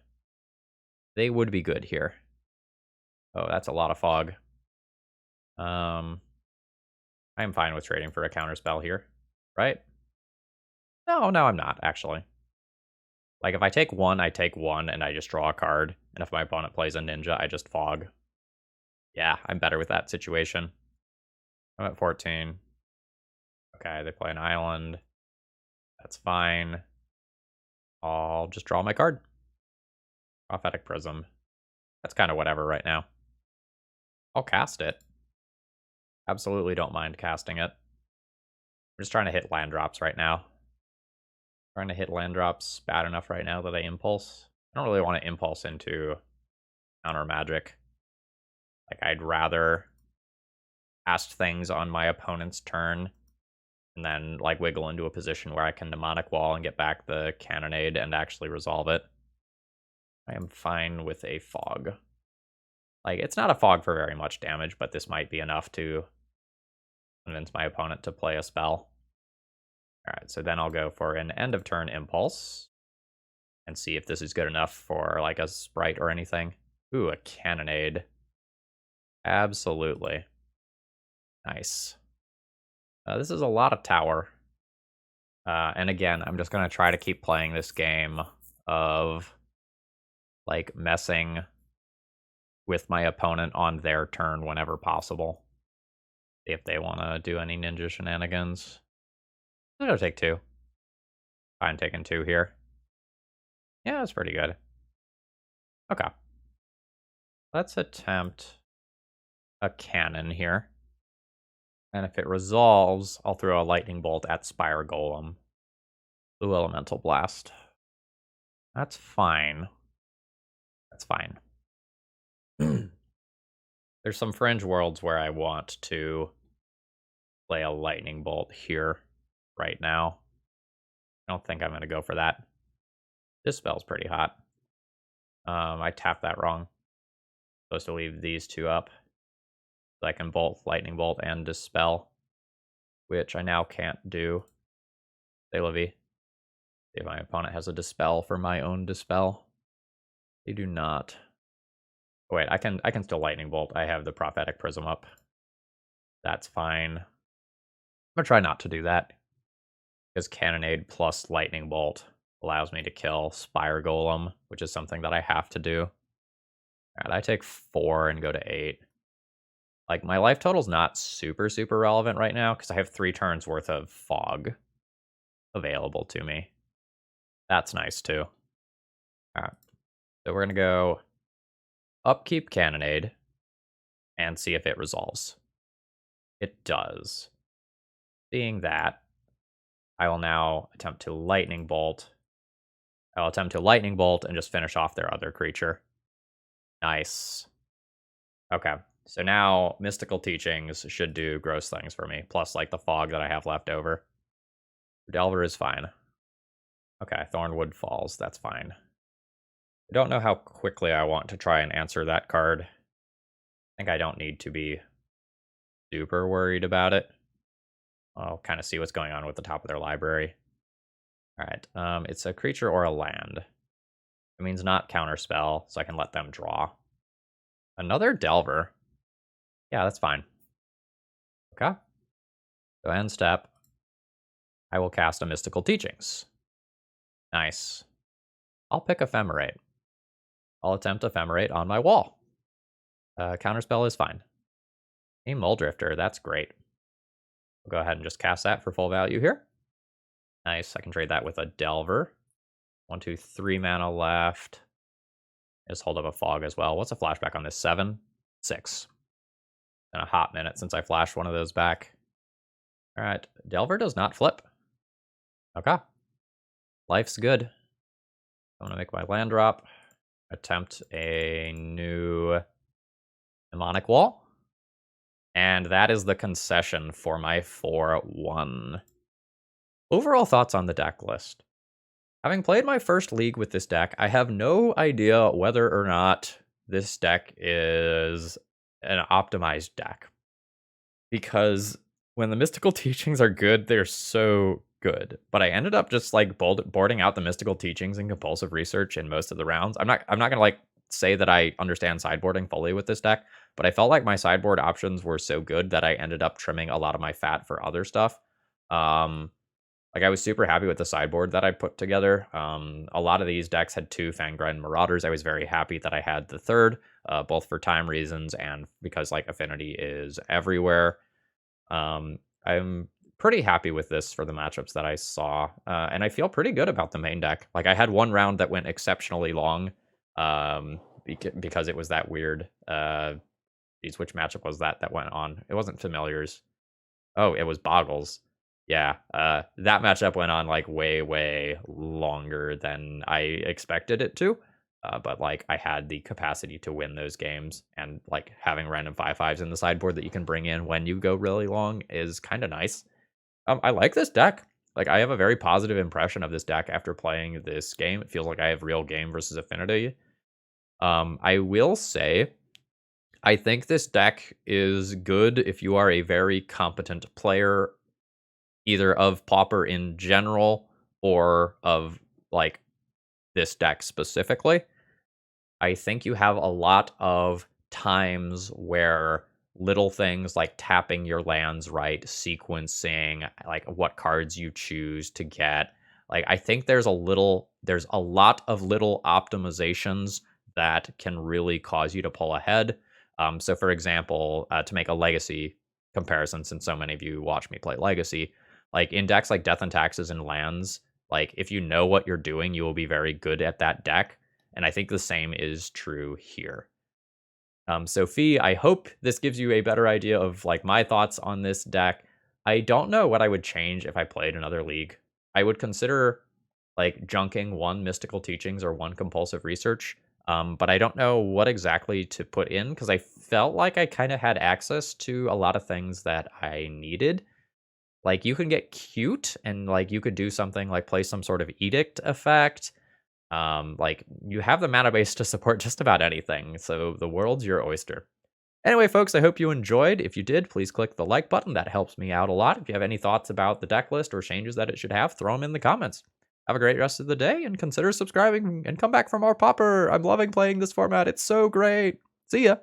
A: they would be good here. Oh, that's a lot of fog. I'm fine with trading for a counterspell here, right? No, I'm not, actually. Like, if I take 1, I take 1, and I just draw a card. And if my opponent plays a ninja, I just fog. Yeah, I'm better with that situation. I'm at 14. Okay, they play an island. That's fine. I'll just draw my card. Prophetic Prism. That's kind of whatever right now. I'll cast it. Absolutely don't mind casting it. I'm just trying to hit land drops right now. Trying to hit land drops bad enough right now that I impulse. I don't really want to impulse into counter magic. Like, I'd rather cast things on my opponent's turn and then like wiggle into a position where I can mnemonic wall and get back the cannonade and actually resolve it. I am fine with a fog. Like, it's not a fog for very much damage, but this might be enough to convince my opponent to play a spell. Alright, so then I'll go for an end of turn impulse and see if this is good enough for like a sprite or anything. Ooh, a cannonade. Absolutely. Nice. This is a lot of tower. And again, I'm just going to try to keep playing this game of like messing with my opponent on their turn whenever possible. See if they want to do any ninja shenanigans. I'm going to take 2. Fine, taking 2 here. Yeah, that's pretty good. Okay. Let's attempt a cannon here. And if it resolves, I'll throw a lightning bolt at Spire Golem. Blue Elemental Blast. That's fine. That's fine. There's some fringe worlds where I want to play a lightning bolt here right now. I don't think I'm going to go for that. This spell's pretty hot. I tapped that wrong. Supposed to leave these 2 up. So I can bolt lightning bolt and dispel, which I now can't do. Say, Livy. If my opponent has a dispel for my own dispel. They do not. Oh, wait, I can still lightning bolt. I have the prophetic prism up. That's fine. I'm gonna try not to do that, because cannonade plus lightning bolt allows me to kill Spire Golem, which is something that I have to do. Alright, I take 4 and go to 8. Like, my life total's not super relevant right now, because I have 3 turns worth of fog available to me. That's nice, too. Alright, so we're gonna go upkeep Cannonade, and see if it resolves. It does. Seeing that, I will now attempt to Lightning Bolt. I'll attempt to Lightning Bolt and just finish off their other creature. Nice. Okay, so now Mystical Teachings should do gross things for me, plus like the fog that I have left over. Delver is fine. Okay, Thornwood Falls, that's fine. I don't know how quickly I want to try and answer that card. I think I don't need to be super worried about it. I'll kind of see what's going on with the top of their library. Alright, it's a creature or a land. It means not counterspell, so I can let them draw. Another Delver. Yeah, that's fine. Okay. So end step. I will cast a Mystical Teachings. Nice. I'll pick Ephemerate. I'll attempt Ephemerate on my wall. Counterspell is fine. A Muldrifter, that's great. I'll go ahead and just cast that for full value here. Nice, I can trade that with a Delver. 1, 2, 3 mana left. Just hold up a Fog as well. What's a flashback on this? 7? 6. Been a hot minute since I flashed one of those back. Alright, Delver does not flip. Okay. Life's good. I'm going to make my land drop. Attempt a new Mnemonic Wall. And that is the concession for my 4-1. Overall thoughts on the deck list. Having played my first league with this deck, I have no idea whether or not this deck is an optimized deck. Because when the Mystical Teachings are good, they're so good. But I ended up just like boarding out the Mystical Teachings and Compulsive Research in most of the rounds. I'm not gonna like say that I understand sideboarding fully with this deck, but I felt like my sideboard options were so good that I ended up trimming a lot of my fat for other stuff. Like I was super happy with the sideboard that I put together. A lot of these decks had 2 Fangren Marauders. I was very happy that I had the 3rd, both for time reasons and because like Affinity is everywhere. I'm pretty happy with this for the matchups that I saw, and I feel pretty good about the main deck. Like I had one round that went exceptionally long, because it was that weird. Which matchup was that went on? It wasn't Familiars. Oh, it was Boggles. Yeah, that matchup went on like way longer than I expected it to. But like I had the capacity to win those games, and like having random 5/5s in the sideboard that you can bring in when you go really long is kind of nice. I like this deck. Like I have a very positive impression of this deck after playing this game. It feels like I have real game versus Affinity. I will say, I think this deck is good if you are a very competent player, either of Pauper in general or of like this deck specifically. I think you have a lot of times where little things like tapping your lands right, sequencing, like what cards you choose to get. Like I think there's a lot of little optimizations that can really cause you to pull ahead. So for example, to make a Legacy comparison, since so many of you watch me play Legacy, like in decks like Death and Taxes and Lands, like if you know what you're doing, you will be very good at that deck. And I think the same is true here. Sophie, I hope this gives you a better idea of like my thoughts on this deck. I don't know what I would change if I played another league. I would consider like junking 1 Mystical Teachings or 1 Compulsive Research, but I don't know what exactly to put in because I felt like I kind of had access to a lot of things that I needed. Like you can get cute and like you could do something like play some sort of Edict effect. Like you have the mana base to support just about anything, so the world's your oyster. Anyway, folks, I hope you enjoyed. If you did, please click the like button. That helps me out a lot. If you have any thoughts about the deck list or changes that it should have, throw them in the comments. Have a great rest of the day, and consider subscribing and come back for more Pauper. I'm loving playing this format. It's so great. See ya.